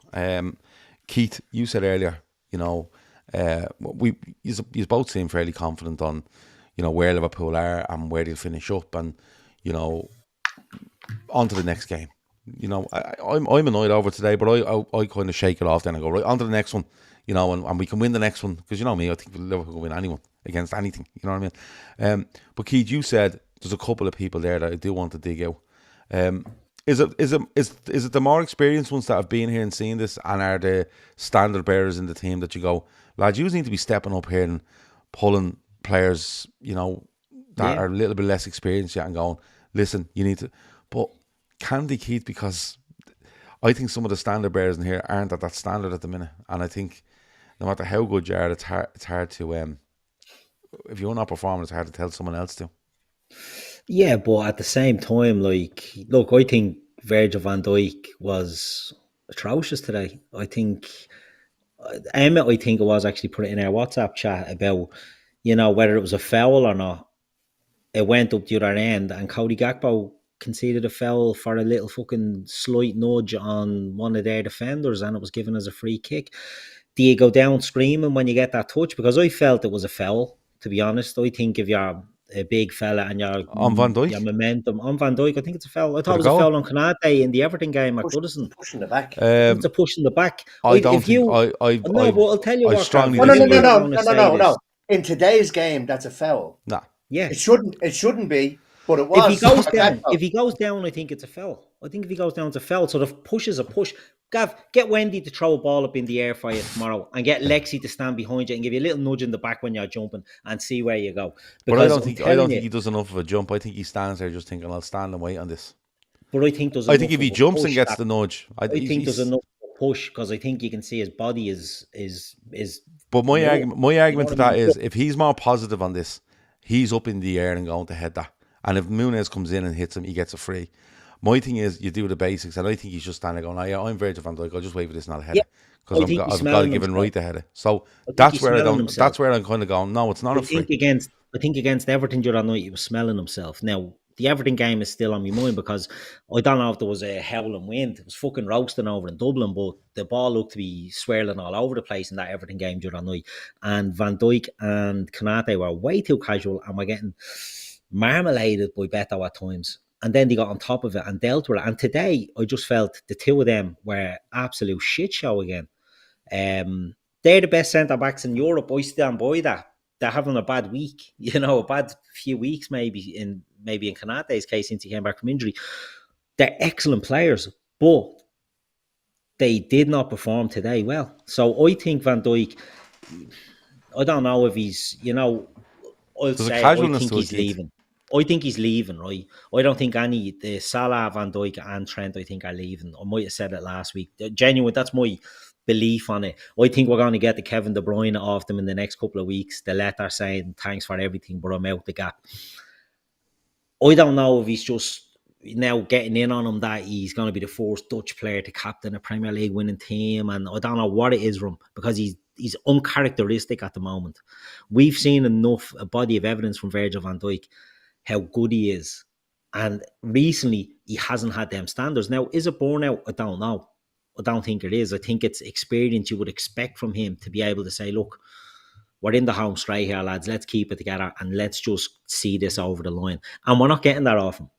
Keith, you said earlier, you know, you both seem fairly confident on, you know, where Liverpool are and where they'll finish up, and you know, on to the next game. You know, I'm annoyed over today, but I kind of shake it off then and go right on to the next one. You know, and we can win the next one because you know me, I think Liverpool can win anyone against anything. You know what I mean? But Keith, you said there's a couple of people there that I do want to dig out. Is it the more experienced ones that have been here and seen this and are the standard bearers in the team that you go, lads, you need to be stepping up here and pulling players, you know, that are a little bit less experienced yet and going, listen, you need to. But can they, Keith? Because I think some of the standard bearers in here aren't at that standard at the minute, and I think no matter how good you are, it's hard to if you're not performing, it's hard to tell someone else to. Yeah, but at the same time, like, look, I think Virgil van Dijk was atrocious today. I think Emmet, I think it was, actually put it in our WhatsApp chat about, you know, whether it was a foul or not. It went up the other end, and Cody Gakpo conceded a foul for a little fucking slight nudge on one of their defenders, and it was given as a free kick. Do you go down screaming when you get that touch? Because I felt it was a foul, to be honest. I think if you're a big fella and you're on Van Dijk, your momentum on Van Dijk, I think it's a foul. I thought it was a foul on Konate in the Everton game at Goodison. Pushing the back. It's a push in the back. I don't think. But I'll tell you what. Strongly no. In today's game, that's a foul. Nah. Yeah. It shouldn't be, but it was. If he goes down, I think it's a foul. I think if he goes down, it's a foul. So the push is a push. Gav, get Wendy to throw a ball up in the air for you tomorrow, and get Lexi to stand behind you and give you a little nudge in the back when you're jumping, and see where you go. Because I don't think he does enough of a jump. I think he stands there just thinking, I'll stand and wait on this. But I think I think if he jumps and gets the nudge, I think there's enough push, because I think you can see his body is. But my argument to that is, if he's more positive on this, he's up in the air and going to head that. And if Muniz comes in and hits him, he gets a free. My thing is, you do the basics, and I think he's just standing there going, I'm Virgil van Dijk, I'll just wait for this and I'll head it. Because I've got to give him right to head it. So that's where I'm kind of going, no, it's not a free. I think against Everton the other night, he was smelling himself. Now, the Everton game is still on my mind, because I don't know if there was a howling wind. It was fucking roasting over in Dublin, but the ball looked to be swirling all over the place in that Everton game the other night. And Van Dijk and Konate were way too casual and were getting marmaladed by Beto at times. And then they got on top of it and dealt with it. And today, I just felt the two of them were absolute shit show again. They're the best centre-backs in Europe. I stand by that. They're having a bad week, a bad few weeks maybe in Konate's case since he came back from injury. They're excellent players, But they did not perform today well. So I think Van Dijk, I don't know if he's, I'll There's a say I casualness think to it, he's Keith. leaving. I think he's leaving, right? I don't think the Salah, Van Dijk, and Trent, I think, are leaving. I might have said it last week. Genuine, that's my belief on it. I think we're going to get the Kevin De Bruyne off them in the next couple of weeks. The letter saying thanks for everything, but I'm out the gap. I don't know if he's just now getting in on him that he's going to be the first Dutch player to captain a Premier League winning team, and I don't know what it is from him because he's uncharacteristic at the moment. We've seen enough a body of evidence from Virgil van Dijk how good he is, and recently he hasn't had them standards. Now, is it burnout? I don't know. I don't think it is. I think it's experience you would expect from him to be able to say, look, we're in the home straight here, lads. Let's keep it together and let's just see this over the line. And we're not getting that off him.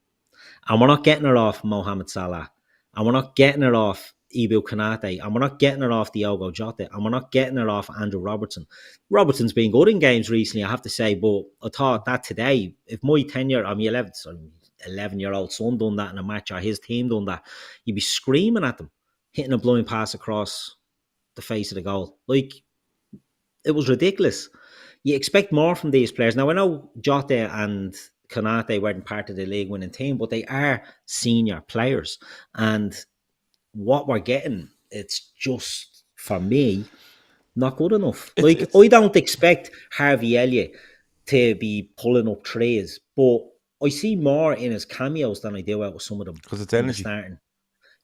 And we're not getting it off Mohamed Salah. And we're not getting it off Ibu Konate. And we're not getting it off Diogo Jota. And we're not getting it off Andrew Robertson. Robertson's been good in games recently, I have to say. But I thought that today, if my 11-year-old son done that in a match or his team done that, you'd be screaming at them, hitting a blind pass across the face of the goal. Like, it was ridiculous. You expect more from these players. Now, I know Jota and Konate weren't part of the league winning team, but they are senior players. And what we're getting, it's just, for me, not good enough. I don't expect Harvey Elliott to be pulling up trees, but I see more in his cameos than I do out of some of them. Because it's energy. Starting.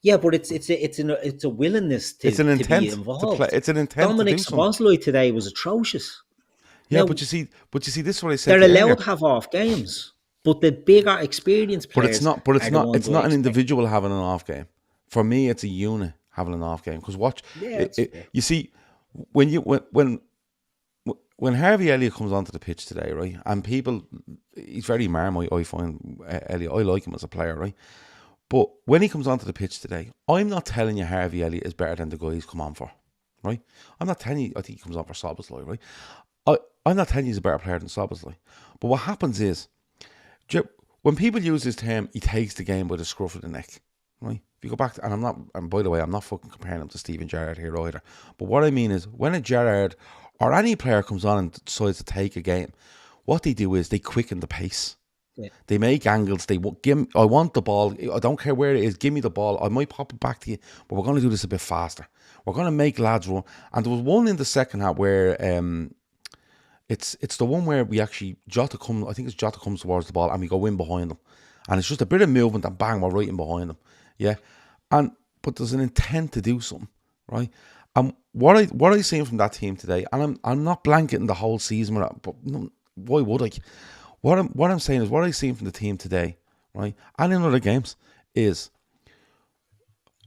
Yeah, but it's a willingness to, it's an intent be involved. to play. It's an intent Dominic to do something. Szoboszlai today was atrocious. Yeah, now, but you see, this is what I said. They're allowed to have off games, but the bigger experienced players. It's not an individual having an off game. For me, it's a unit having an off game. Because you see, when Harvey Elliott comes onto the pitch today, right, and he's very marmite. I find Elliott. I like him as a player, right. But when he comes onto the pitch today, I'm not telling you Harvey Elliott is better than the guy he's come on for, right? I'm not telling you I think he comes on for Szoboszlai, right? I'm not telling you he's a better player than Szoboszlai. But what happens is, when people use this term, he takes the game by the scruff of the neck, right? If you go back, and by the way, I'm not fucking comparing him to Steven Gerrard here either. But what I mean is, when a Gerrard or any player comes on and decides to take a game, what they do is they quicken the pace. Yeah. They make angles. I want the ball. I don't care where it is. Give me the ball. I might pop it back to you, but we're going to do this a bit faster. We're going to make lads run. And there was one in the second half where it's the one where we actually Jota comes towards the ball and we go in behind them, and it's just a bit of movement and bang, we're right in behind them. Yeah, but there's an intent to do something, right? And what I seen from that team today, and I'm not blanketing the whole season with that, but no, why would I? What I'm saying is what I seen from the team today, right, and in other games, is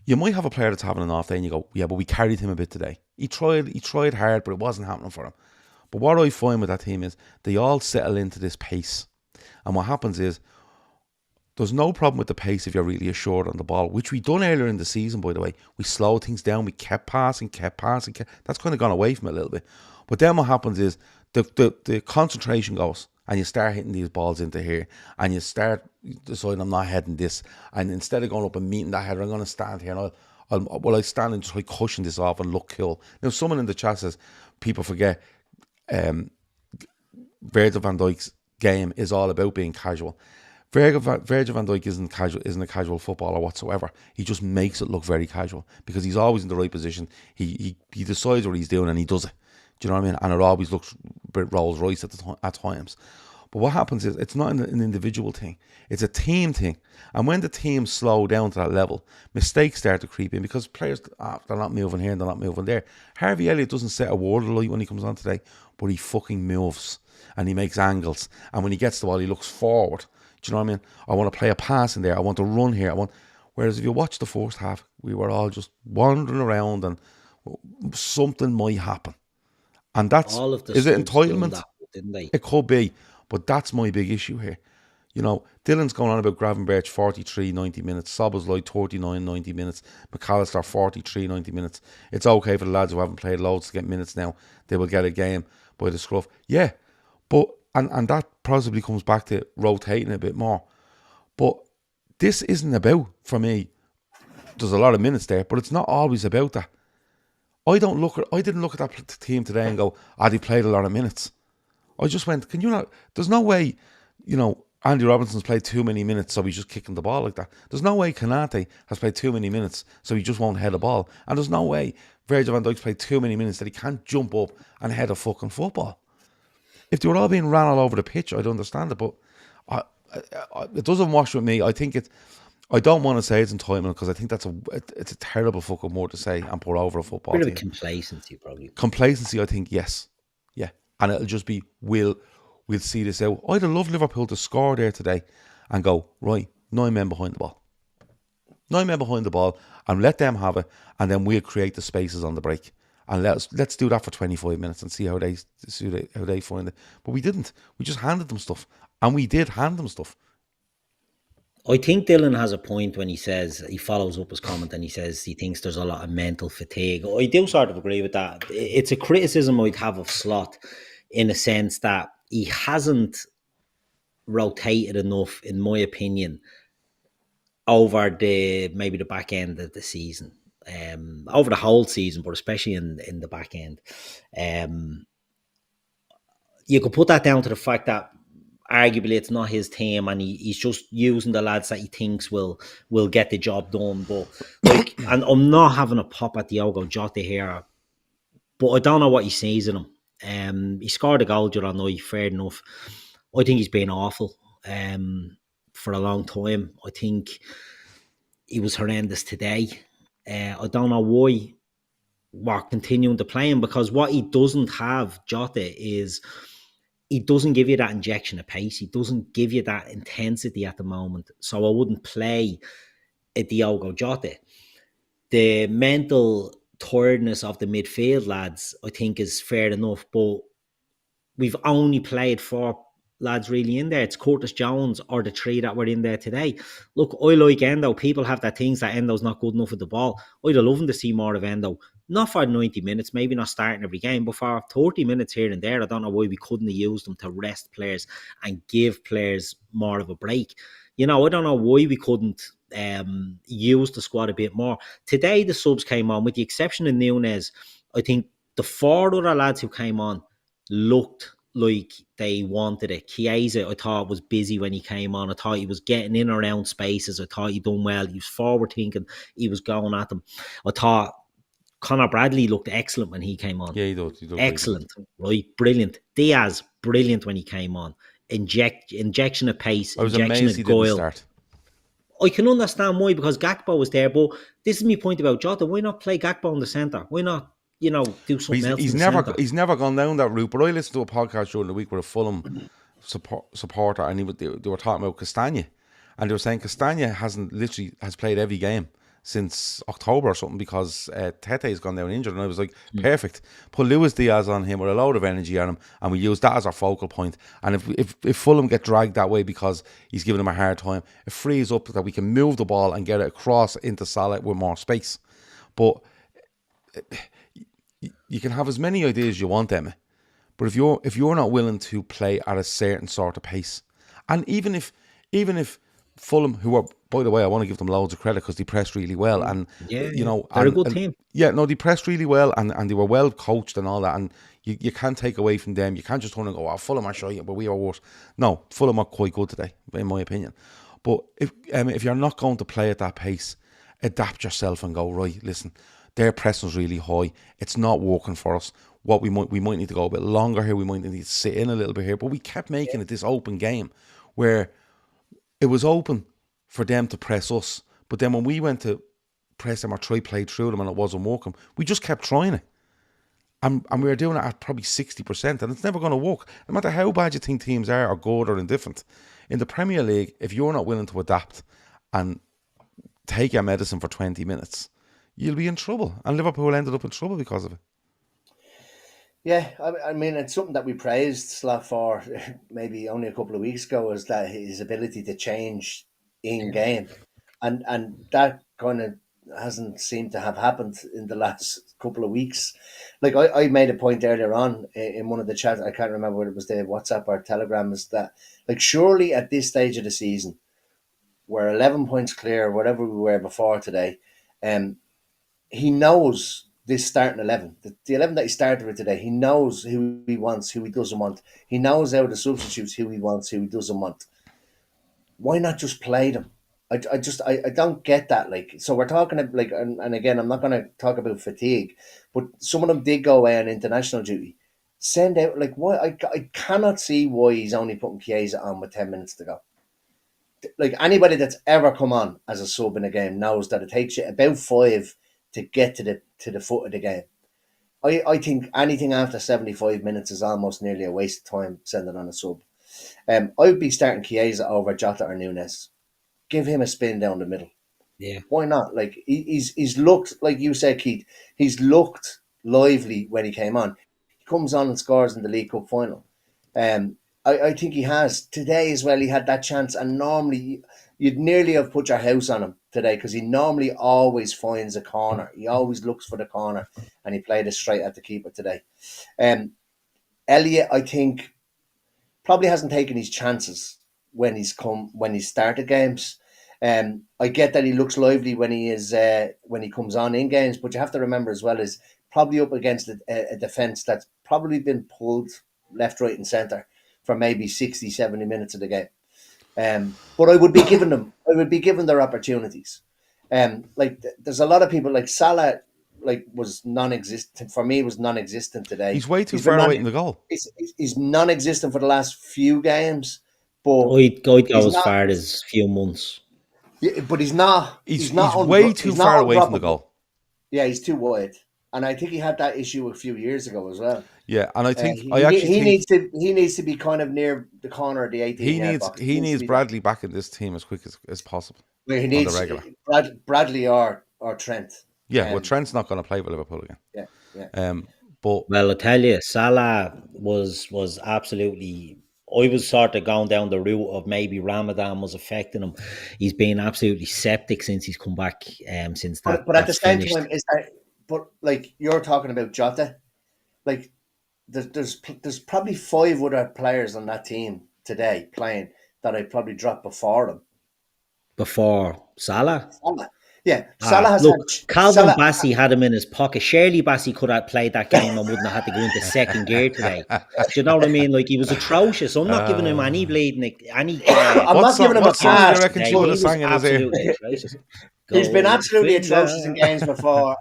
you might have a player that's having an off day and you go, yeah, but we carried him a bit today. He tried hard, but it wasn't happening for him. But what I find with that team is they all settle into this pace. And what happens is there's no problem with the pace if you're really assured on the ball, which we done earlier in the season, by the way. We slowed things down. We kept passing. That's kind of gone away from it a little bit. But then what happens is the concentration goes and you start hitting these balls into here and you start deciding I'm not heading this. And instead of going up and meeting that header, I'm going to stand here and I stand and try cushion this off and look cool. Now, someone in the chat says people forget Virgil van Dijk's game is all about being casual. Virgil van Dijk isn't a casual footballer whatsoever. He just makes it look very casual because he's always in the right position. He decides what he's doing and he does it. Do you know what I mean? And it always looks a bit Rolls Royce at times. But what happens is it's not an individual thing. It's a team thing. And when the teams slow down to that level, mistakes start to creep in because players, they're not moving here and they're not moving there. Harvey Elliott doesn't set a word of light when he comes on today, but he fucking moves and he makes angles. And when he gets the ball, he looks forward. Do you know what I mean? I want to play a pass in there. I want to run here. Whereas if you watch the first half, we were all just wandering around and something might happen. And is it entitlement? Didn't they? It could be, but that's my big issue here. You know, Dylan's going on about Gravenberch 43, 90 minutes, Szoboszlai 39, 90 minutes, McAllister 43, 90 minutes. It's okay for the lads who haven't played loads to get minutes now. They will get a game by the scruff. Yeah, but and that possibly comes back to rotating a bit more. But this isn't about, for me, there's a lot of minutes there, but it's not always about that. I didn't look at that team today and go, they played a lot of minutes. I just went, can you not? There's no way, Andy Robinson's played too many minutes, so he's just kicking the ball like that. There's no way Kanate has played too many minutes, so he just won't head a ball. And there's no way Virgil van Dijk's played too many minutes that he can't jump up and head a fucking football. If they were all being ran all over the pitch, I'd understand it, but it doesn't wash with me. I think I don't want to say it's entitlement because I think it's a terrible fucking word to say and put over a football team. Bit of complacency, probably. Complacency, I think, yes. Yeah. And it'll just be, we'll see this out. I'd have loved Liverpool to score there today and go, right, 9 men behind the ball. 9 men behind the ball and let them have it, and then we'll create the spaces on the break. And let's do that for 25 minutes and see how they find it. But we didn't. We just handed them stuff. And we did hand them stuff. I think Dylan has a point when he says, he follows up his comment and he says he thinks there's a lot of mental fatigue. I do sort of agree with that. It's a criticism I'd have of Slot in a sense that he hasn't rotated enough, in my opinion, over maybe the back end of the season. Over the whole season, but especially in the back end. You could put that down to the fact that arguably it's not his team and he's just using the lads that he thinks will get the job done. But and I'm not having a pop at Diogo Jota here, but I don't know what he sees in him. He scored a goal the other night, fair enough. I think he's been awful for a long time. I think he was horrendous today. I don't know why we're continuing to play him, because what he doesn't have, Jota, is he doesn't give you that injection of pace. He doesn't give you that intensity at the moment. So I wouldn't play a Diogo Jota. The mental tiredness of the midfield lads, I think, is fair enough, but we've only played 4 lads really in there. It's Curtis Jones or the 3 that were in there today. Look, I like Endo. People have that things that Endo's not good enough with the ball. I'd have loved to see more of Endo. Not for 90 minutes, maybe not starting every game, but for 30 minutes here and there. I don't know why we couldn't have used them to rest players and give players more of a break. I don't know why we couldn't use the squad a bit more. Today, the subs came on, with the exception of Núñez. I think the 4 other lads who came on looked like they wanted it. Chiesa, I thought, was busy when he came on. I thought he was getting in around spaces. I thought he done well. He was forward thinking. He was going at them. I thought Conor Bradley looked excellent when he came on. Yeah, he did. Excellent, right? Brilliant. Diaz, brilliant when he came on. Injection of pace, I was injection amazed he of didn't guile. start. I can understand why, because Gakpo was there, but this is my point about Jota. Why not play Gakpo in the centre? Why not, do something else in the centre? He's never gone down that route. But I listened to a podcast during the week with a Fulham supporter, and they were talking about Castagna, and they were saying Castagna has played every game since October or something, because Tete's gone down injured. And I was like, perfect. Put Luis Diaz on him with a load of energy on him, and we use that as our focal point. And if Fulham get dragged that way because he's giving them a hard time, it frees up that we can move the ball and get it across into Salah with more space. But you can have as many ideas as you want, Emma, but if you're not willing to play at a certain sort of pace, and even if Fulham, who are, by the way, I want to give them loads of credit because they pressed really well, and they're a good team. Yeah, no, they pressed really well, and they were well coached and all that, and you can't take away from them. You can't just turn and go, Fulham are shy, but we are worse. No, Fulham are quite good today, in my opinion. But if you're not going to play at that pace, adapt yourself and go, right, listen, their pressing's really high. It's not working for us. What we might need to go a bit longer here. We might need to sit in a little bit here. But we kept making it this open game where it was open for them to press us. But then when we went to press them or play through them and it wasn't working, we just kept trying it. And we were doing it at probably 60%, and it's never going to work. No matter how bad you think teams are, or good or indifferent. In the Premier League, if you're not willing to adapt and take your medicine for 20 minutes, you'll be in trouble. And Liverpool ended up in trouble because of it. Yeah, I mean, it's something that we praised Slot for maybe only a couple of weeks ago, is that his ability to change in game. And that kind of hasn't seemed to have happened in the last couple of weeks. Like I made a point earlier on in one of the chats, I can't remember whether it was the WhatsApp or Telegram, is that, like, surely at this stage of the season, we're 11 points clear, whatever we were before today, He knows this starting 11, the 11 that he started with today. He knows who he wants, who he doesn't want. He knows out of the substitutes who he wants, who he doesn't want. Why not just play them? I don't get that. Like, so we're talking about, like, and again, I'm not going to talk about fatigue, but some of them did go away on international duty. Send out, like, why? I cannot see why he's only putting Chiesa on with 10 minutes to go. Like, anybody that's ever come on as a sub in a game knows that it takes you about 5 to get to the foot of the game. I think anything after 75 minutes is almost nearly a waste of time sending on a sub. I would be starting Chiesa over Jota or Nunes. Give him a spin down the middle. Yeah. Why not? Like, he's looked, like you said, Keith, he's looked lively when he came on. He comes on and scores in the League Cup final. I think he has. Today as well, he had that chance, and normally you'd nearly have put your house on him today, because he normally always finds a corner. He always looks for the corner, and he played it straight at the keeper today. Elliott, I think, probably hasn't taken his chances when he's started games. I get that he looks lively when he comes on in games, but you have to remember as well, is probably up against a defence that's probably been pulled left, right and centre for maybe 60, 70 minutes of the game. But I would be giving their opportunities. Like, there's a lot of people, like Salah, like, was non-existent for me. Was non-existent today. He's way too far away from the goal. He's non-existent for the last few games. But I'd go as far as few months. Yeah, but he's not. He's way too far away from the goal. Yeah, he's too wide, and I think he had that issue a few years ago as well. Yeah, and I think he needs to be kind of near the corner of the 18 box. He needs Bradley back in this team as quick as possible. Well, he needs Bradley or Trent. Yeah, well, Trent's not going to play for Liverpool again. Yeah. But well, I tell you, Salah was absolutely. I was sort of going down the route of maybe Ramadan was affecting him. He's been absolutely septic since he's come back. Since that, but at the same time, but like you're talking about Jota, like there's probably 5 other players on that team today playing that I'd probably drop before him. Before Salah? Yeah, Salah has Calvin Bassey had him in his pocket. Shirley Bassey could have played that game and wouldn't have had to go into second gear today. Do you know what I mean? Like, he was atrocious. I'm not giving him any bleeding. I'm not giving him a pass. You reckon she would have sang in his ear? He's been absolutely atrocious in games before.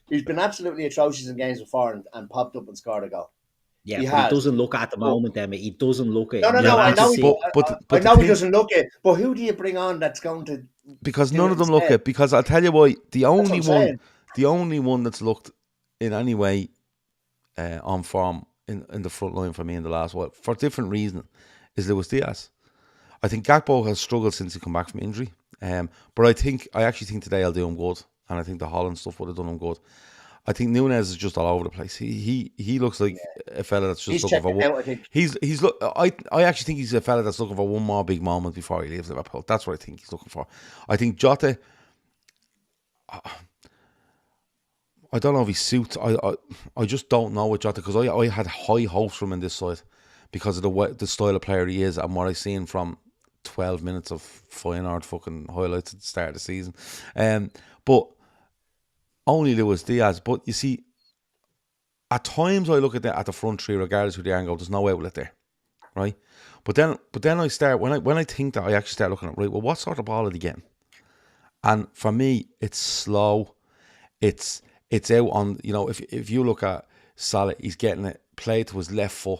He's been absolutely atrocious in games before and popped up and scored a goal. Yeah, he doesn't look at the moment, Emmet. He doesn't look it. No. I know he doesn't look it. But who do you bring on that's going to? Because none of them look it. Because I'll tell you why. The only one that's looked in any way on form in the front line for me in the last while, for different reasons, is Luis Diaz. I think Gakpo has struggled since he come back from injury. But I actually think today I'll do him good, and I think the Holland stuff would have done him good. I think Nunes is just all over the place. He looks like a fella that's just looking for one. I actually think he's a fella that's looking for one more big moment before he leaves Liverpool. That's what I think he's looking for. I think Jota, I don't know if he suits. I just don't know with Jota, because I had high hopes from him in this side because of the style of player he is and what I've seen from 12 minutes of Feyenoord fucking highlights at the start of the season. But only Luis Diaz. But you see, at times I look at the front three, regardless who they are, and go, there's no outlet there, right? But then I start, when I think that, I actually start looking at, right, well, what sort of ball are they getting? And for me, it's slow. It's out on, if you look at Salah, he's getting it played to his left foot.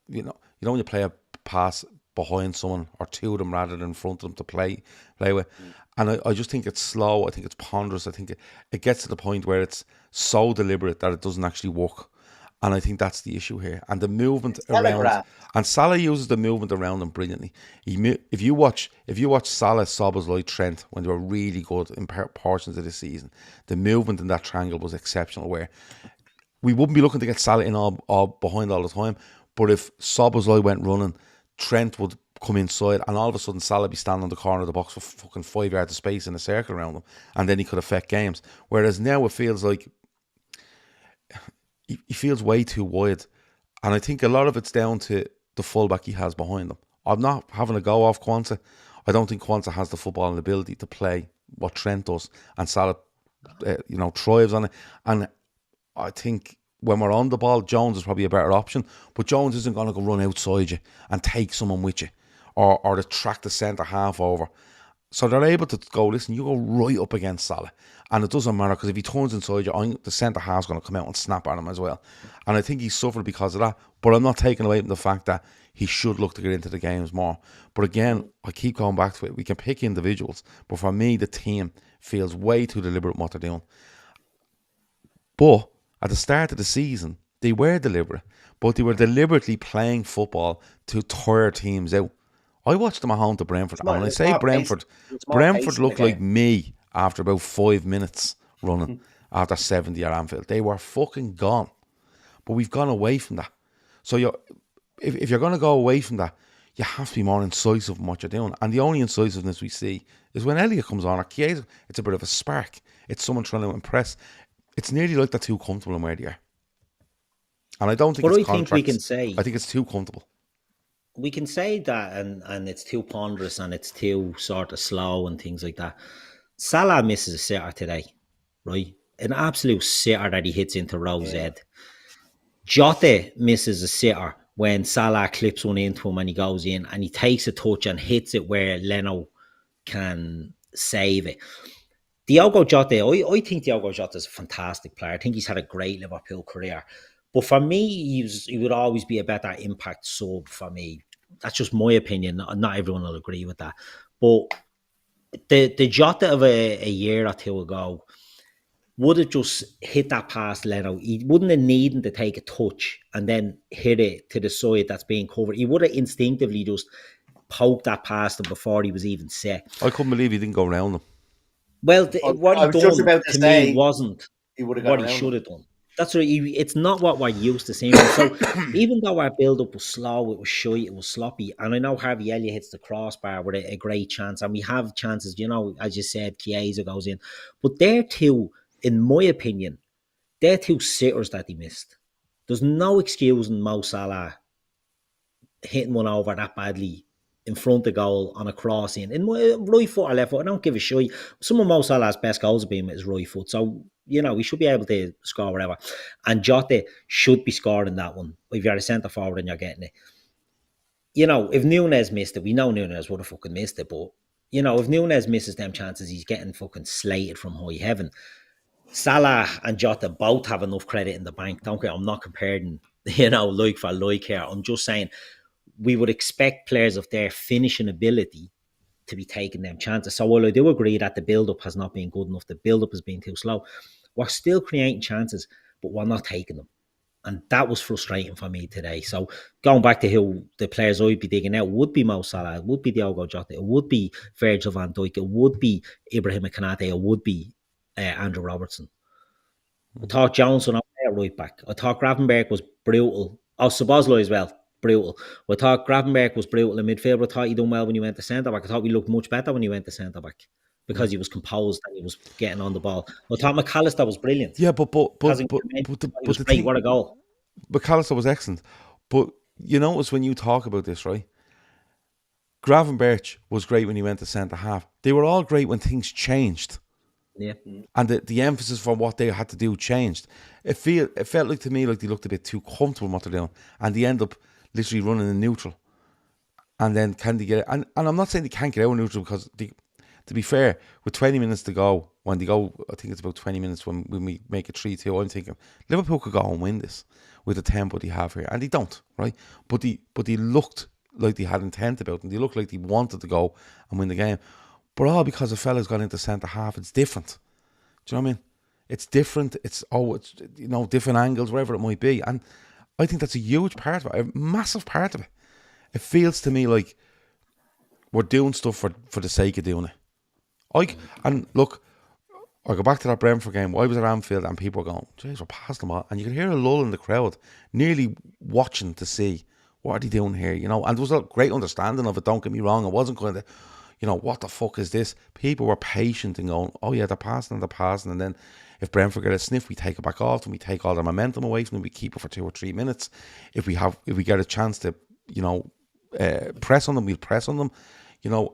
You know when you play a pass behind someone or two of them rather than in front of them to play with. And I just think it's slow. I think it's ponderous. I think it gets to the point where it's so deliberate that it doesn't actually work. And I think that's the issue here. And the movement around, and Salah uses the movement around him brilliantly. If you watch Salah, Szoboszlai, Trent when they were really good in portions of the season, the movement in that triangle was exceptional. Where we wouldn't be looking to get Salah in all behind all the time, but if Szoboszlai went running, Trent would come inside, and all of a sudden Salah be standing on the corner of the box for fucking 5 yards of space in a circle around him, and then he could affect games. Whereas now it feels like he feels way too wide, and I think a lot of it's down to the fullback he has behind him. I'm not having a go off Quansah. I don't think Quansah has the footballing ability to play what Trent does, and Salah thrives on it. And I think when we're on the ball, Jones is probably a better option. But Jones isn't going to go run outside you and take someone with you, or to track the centre half over. So they're able to go, listen, you go right up against Salah. And it doesn't matter, because if he turns inside you, the centre half's going to come out and snap at him as well. And I think he suffered because of that. But I'm not taking away from the fact that he should look to get into the games more. But again, I keep going back to it. We can pick individuals, but for me, the team feels way too deliberate in what they're doing. But at the start of the season, they were deliberate, but they were deliberately playing football to tire teams out. I watched them at home to Brentford, and when I say Brentford looked like me after about 5 minutes running after 70 at Anfield. They were fucking gone. But we've gone away from that. So if you're going to go away from that, you have to be more incisive in what you're doing. And the only incisiveness we see is when Elliott comes on, or Chiesa, it's a bit of a spark. It's someone trying to impress. It's nearly like they're too comfortable in where they are. And I don't think it's contracts. We can say, I think it's too comfortable. We can say that, and it's too ponderous, and it's too sort of slow and things like that. Salah misses a sitter today, right? An absolute sitter that he hits into Rowe's head. Jota misses a sitter when Salah clips one into him and he goes in and he takes a touch and hits it where Leno can save it. Diogo Jota, I think Diogo Jota is a fantastic player. I think he's had a great Liverpool career. But for me, he would always be a better impact sub for me. That's just my opinion. Not everyone will agree with that. But the Jota of a year or two ago would have just hit that past Leno. He wouldn't have needed to take a touch and then hit it to the side that's being covered. He would have instinctively just poked that past him before he was even set. I couldn't believe he didn't go around him. Well, what he done to me wasn't what he should have done. That's right. It's not what we're used to seeing. So even though our build-up was slow, it was shy, it was sloppy. And I know Harvey Elliott hits the crossbar with a great chance. And we have chances, as you said, Chiesa goes in. But they're two, in my opinion, they're two sitters that he missed. There's no excusing Mo Salah hitting one over that badly in front of goal on a crossing. In my right foot or left foot, I don't give a shit. Some of Mo Salah's best goals have been with his right foot. So, we should be able to score whatever. And Jota should be scoring that one. If you're a centre forward and you're getting it. If Núñez missed it, we know Núñez would have fucking missed it. But, if Núñez misses them chances, he's getting fucking slated from high heaven. Salah and Jota both have enough credit in the bank. Don't care. I'm not comparing, like for like here. I'm just saying, we would expect players of their finishing ability to be taking them chances. So while I do agree that the build-up has not been good enough, the build-up has been too slow, we're still creating chances, but we're not taking them. And that was frustrating for me today. So going back to who the players I'd be digging out would be Mo Salah, it would be Diogo Jota, it would be Virgil van Dijk, it would be Ibrahim Konate, it would be Andrew Robertson. I thought Johnson up there right back. I thought Gravenberch was brutal. Oh, Szoboszlai as well. Brutal. I thought Gravenberch was brutal in midfield. I thought he done well when he went to centre back. I thought we looked much better when he went to centre back because he was composed and he was getting on the ball. I thought McAllister was brilliant. Yeah, but great. What a goal! McAllister was excellent. But you notice when you talk about this, right? Gravenberch was great when he went to centre half. They were all great when things changed. Yeah, and the emphasis for what they had to do changed. It felt like to me like they looked a bit too comfortable in what they're doing, and they end up literally running in neutral. And then can they get it? And I'm not saying they can't get out of neutral because to be fair, with 20 minutes to go, when they go, I think it's about 20 minutes when we make it 3-2, I'm thinking Liverpool could go and win this with the tempo they have here, and they don't, right? But they looked like they had intent about them. They looked like they wanted to go and win the game. But all because a fella's gone into centre half, it's different. Do you know what I mean? It's different. It's different angles, wherever it might be. And I think that's a huge part of it, a massive part of it. It feels to me like we're doing stuff for the sake of doing it. And look, I go back to that Brentford game. I was at Anfield and people were going, "Jeez, we're past them all," and you can hear a lull in the crowd, nearly watching to see what are they doing here, And there was a great understanding of it. Don't get me wrong. It wasn't kind of, what the fuck is this? People were patient and going, "Oh yeah, they're passing, and then if Brentford get a sniff, we take it back off and we take all the momentum away from them. We keep it for 2 or 3 minutes. If we get a chance to, press on them, we'll press on them,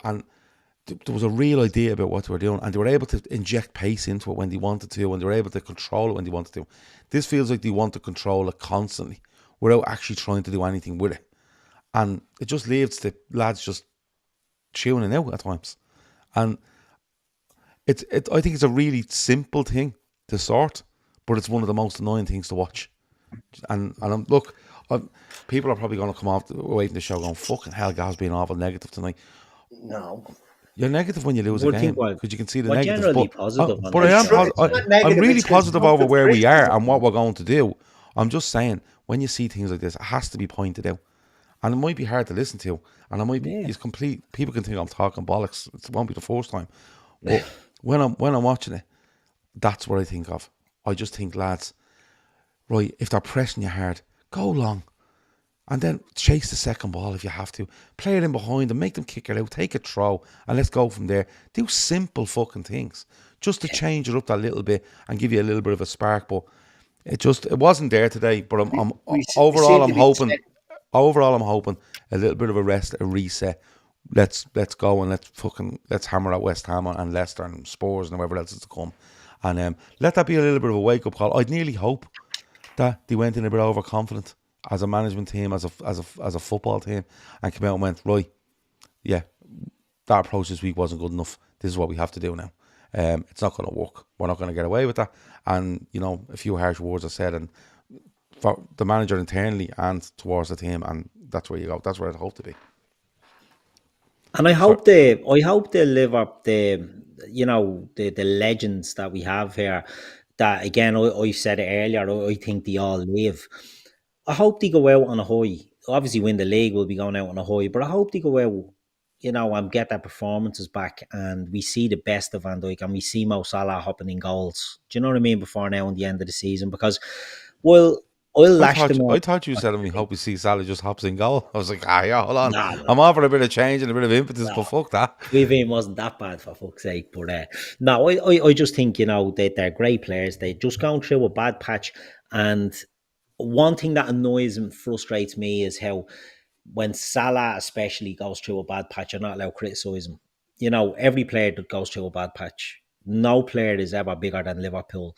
And there was a real idea about what they were doing, and they were able to inject pace into it when they wanted to, and they were able to control it when they wanted to. This feels like they want to control it constantly without actually trying to do anything with it. And it just leaves the lads just tuning out at times. And I think it's a really simple thing to sort, but it's one of the most annoying things to watch. And people are probably going to come away from the show going, fucking hell, Gav's being awful negative tonight. No. You're negative when you lose a Would game think because you can see the we're negatives. generally But, positive on but that. I am It's not I'm negative, really it's positive over constructive where we are criticism. and what we're going to do. I'm just saying, when you see things like this, it has to be pointed out. And it might be hard to listen to. And it might be it's complete. People can think I'm talking bollocks. It won't be the first time. But when I'm watching it, that's what I think of. I just think, lads, right, if they're pressing you hard, go long. And then chase the second ball if you have to. Play it in behind them, make them kick it out, take a throw, and let's go from there. Do simple fucking things just to change it up that little bit and give you a little bit of a spark. But it wasn't there today. But I'm We overall seem I'm to be hoping a little bit of a rest, a reset. Let's go and let's hammer at West Ham and Leicester and Spurs and whoever else is to come, and let that be a little bit of a wake up call. I'd nearly hope that they went in a bit overconfident as a management team, as a football team, and came out and went, right, yeah, that approach this week wasn't good enough. This is what we have to do now. It's not going to work. We're not going to get away with that. And a few harsh words are said, and for the manager internally and towards the team, and that's where you go. That's where I'd hope to be. And I hope they live up the legends that we have here. That again, I said it earlier. I think they all live. I hope they go out on a high. Obviously, win the league, we'll be going out on a high. But I hope they go out, and get their performances back, and we see the best of Van Dijk, and we see Mo Salah hopping in goals. Do you know what I mean? Before now, and the end of the season, because well, I'll lash them I out. thought you said, we hope we see Salah just hops in goal. I was like, yeah, hold on. Nah, I'm offering a bit of change and a bit of impetus, but fuck that. We've wasn't that bad for fuck's sake, but no, I just think they're great players. They just gone through a bad patch, and one thing that annoys and frustrates me is how when Salah especially goes through a bad patch, you're not allowed to criticise him. Every player that goes through a bad patch, no player is ever bigger than Liverpool.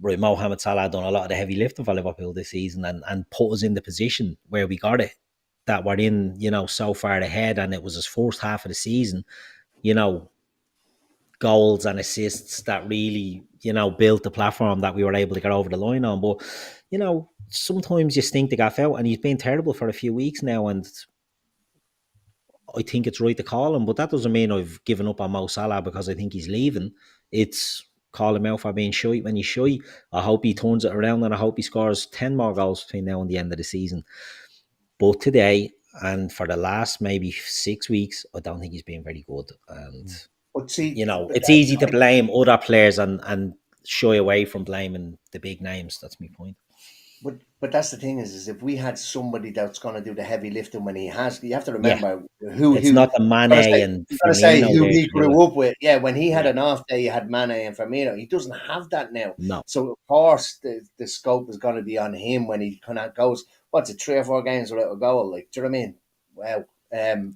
Right, Mohamed Salah done a lot of the heavy lifting for Liverpool this season and put us in the position where we got it, that we're in, so far ahead, and it was his first half of the season, goals and assists that really, built the platform that we were able to get over the line on. But, sometimes you stink the gaff out, and he's been terrible for a few weeks now, and I think it's right to call him, but that doesn't mean I've given up on Mo Salah because I think he's leaving. It's call him out for being shy when he's shy. I hope he turns it around, and I hope he scores 10 more goals between now and the end of the season. But today, and for the last maybe 6 weeks, I don't think he's been very good. And, But see, it's easy to blame other players and shy away from blaming the big names. That's my point. But that's the thing is if we had somebody that's going to do the heavy lifting when he has, you have to remember who It's not the Mane and you've got to say Firmino who there he to do grew it. up with. Yeah, when he had an off day, you had Mane and Firmino. He doesn't have that now. No. So of course the scope is going to be on him when he kind of goes, what's it, 3 or 4 games without a goal? Like, do you know what I mean? Wow.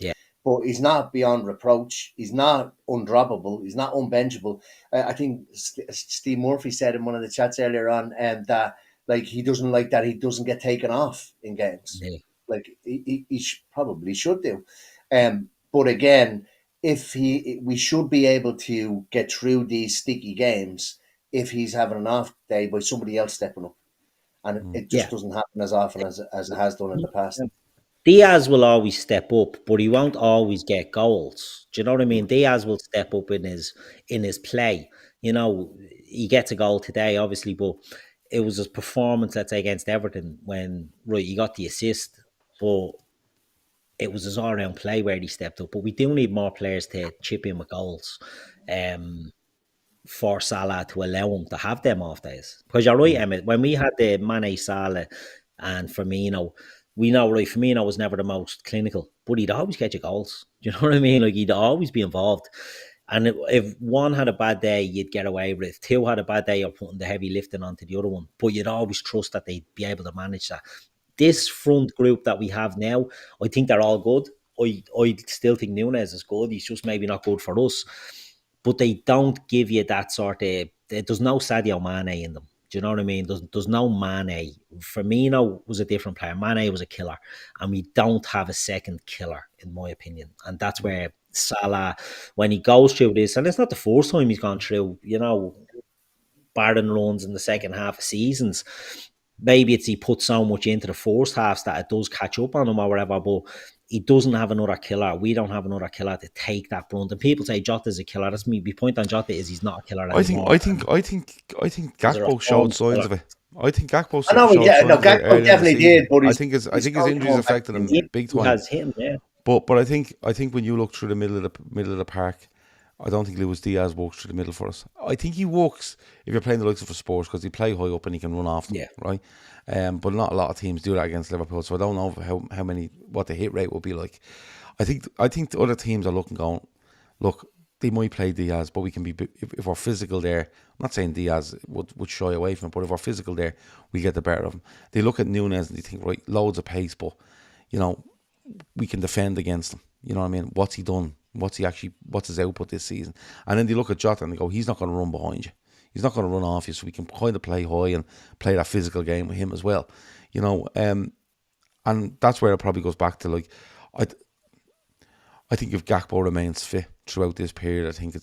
Yeah. But he's not beyond reproach. He's not undroppable. He's not unbenchable. I think Steve Murphy said in one of the chats earlier on that like he doesn't like that he doesn't get taken off in games. Yeah. Like he probably should do. But again, we should be able to get through these sticky games if he's having an off day by somebody else stepping up, and it just doesn't happen as often as it has done in the past. Diaz will always step up, but he won't always get goals. Do you know what I mean? Diaz will step up in his play. He gets a goal today, obviously, but it was his performance, let's say, against Everton when he got the assist, but it was his all-round play where he stepped up. But we do need more players to chip in with goals. For Salah to allow him to have them off days. Because you're right, Emmet, when we had the Mane, Salah and Firmino, we know, right, Firmino was never the most clinical, but he'd always get you goals. Do you know what I mean? Like, he'd always be involved. And if one had a bad day, you'd get away with it. If two had a bad day, you're putting the heavy lifting onto the other one. But you'd always trust that they'd be able to manage that. This front group that we have now, I think they're all good. I still think Nunes is good. He's just maybe not good for us. But they don't give you that sort of. There's no Sadio Mane in them. Do you know what I mean? There's no Mane. Firmino was a different player. Mane was a killer. And we don't have a second killer, in my opinion. And that's where Salah, when he goes through this, and it's not the first time he's gone through, barren runs in the second half of seasons. Maybe it's he put so much into the first halves that it does catch up on him or whatever, but he doesn't have another killer. We don't have another killer to take that brunt. And people say Jota's a killer. That's me. My point on Jota is he's not a killer anymore. I think Gakpo showed signs of it. I think Gakpo I know, Gakpo definitely did, but I think his injuries affected him big time. He has him, yeah. But I think when you look through the middle of the park, I don't think Luis Diaz works through the middle for us. I think he works if you're playing the likes of Spurs because he play high up and he can run off them, right? But not a lot of teams do that against Liverpool, so I don't know what the hit rate will be like. I think the other teams are going, look, they might play Diaz, but we can be if we're physical there. I'm not saying Diaz would shy away from it, but if we're physical there, we get the better of them. They look at Nunes and they think, right, loads of pace, but we can defend against him. You know what I mean? What's he done? What's his output this season? And then they look at Jota and they go, he's not going to run behind you. He's not going to run off you, so we can kind of play high and play that physical game with him as well. And that's where it probably goes back to I think if Gakpo remains fit throughout this period, I think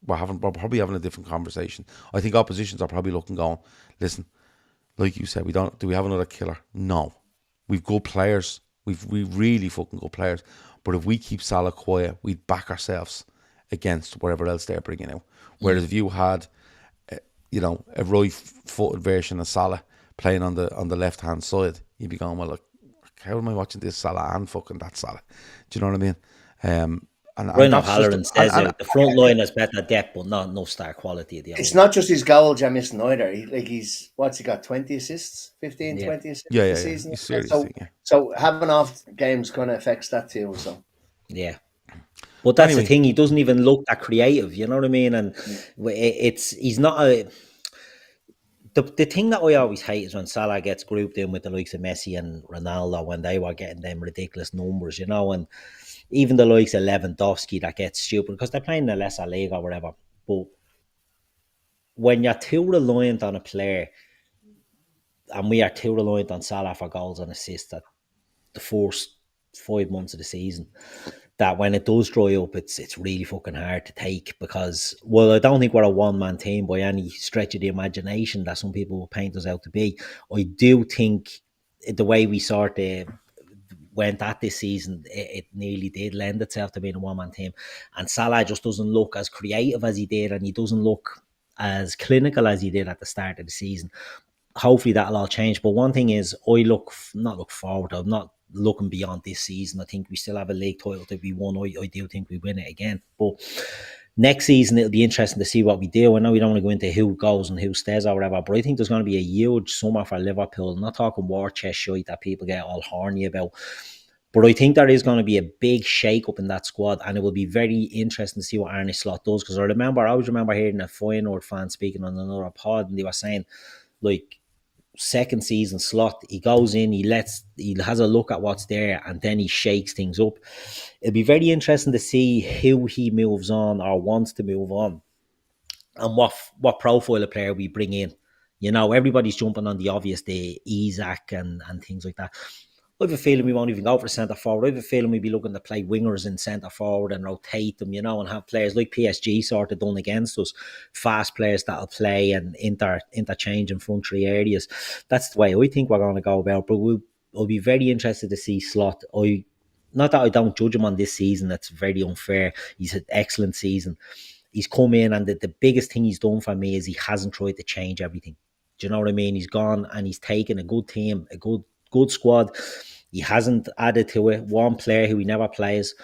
we're probably having a different conversation. I think oppositions are probably going, listen, like you said, do we have another killer? No. We've good players. We've really fucking good players. But if we keep Salah quiet, we'd back ourselves against whatever else they're bringing out. Whereas if you had, a right-footed version of Salah playing on the left-hand side, you'd be going, well, look, how am I watching this Salah and fucking that Salah? Do you know what I mean? Bruno Halloran says the front line is better depth, but not no star quality. It's not just his goals you're missing either. What's he got? 20 assists, 15, 20 assists this season. So having off games kind of affects that too. So but that's the thing. He doesn't even look that creative. You know what I mean? And he's not a. The thing that I always hate is when Salah gets grouped in with the likes of Messi and Ronaldo when they were getting them ridiculous numbers, and even the likes of Lewandowski that gets stupid because they're playing in the lesser league or whatever. But when you're too reliant on a player, and we are too reliant on Salah for goals and assists at the first 5 months of the season, that when it does dry up, it's really fucking hard to take because, well, I don't think we're a one-man team by any stretch of the imagination that some people will paint us out to be. I do think the way we sort of went at this season, it nearly did lend itself to being a one-man team. And Salah just doesn't look as creative as he did, and he doesn't look as clinical as he did at the start of the season. Hopefully that'll all change. But one thing is, I not look forward. I'm not looking beyond this season. I think we still have a league title to be won. I do think we win it again. But next season, it'll be interesting to see what we do. I know we don't want to go into who goes and who stays or whatever, but I think there's going to be a huge summer for Liverpool. I'm not talking war chest shite that people get all horny about. But I think there is going to be a big shake-up in that squad, and it will be very interesting to see what Arne Slot does. Because I always remember hearing a Feyenoord fan speaking on another pod, and they were saying, second season Slot, he goes in, he has a look at what's there, and then he shakes things up. It'll be very interesting to see who he moves on or wants to move on, and what profile of player we bring in. Everybody's jumping on the obvious, the Isak and things like that. I have a feeling we won't even go for the centre forward. I have a feeling we'll be looking to play wingers in centre forward and rotate them, and have players like PSG sort of done against us, fast players that'll play and interchange in front three areas. That's the way I think we're going to go about. But I'll be very interested to see Slot. Not that I don't judge him on this season. That's very unfair. He's had an excellent season. He's come in, and the biggest thing he's done for me is he hasn't tried to change everything. Do you know what I mean? He's gone and he's taken a good team, a good squad. He hasn't added to it one player who he never plays,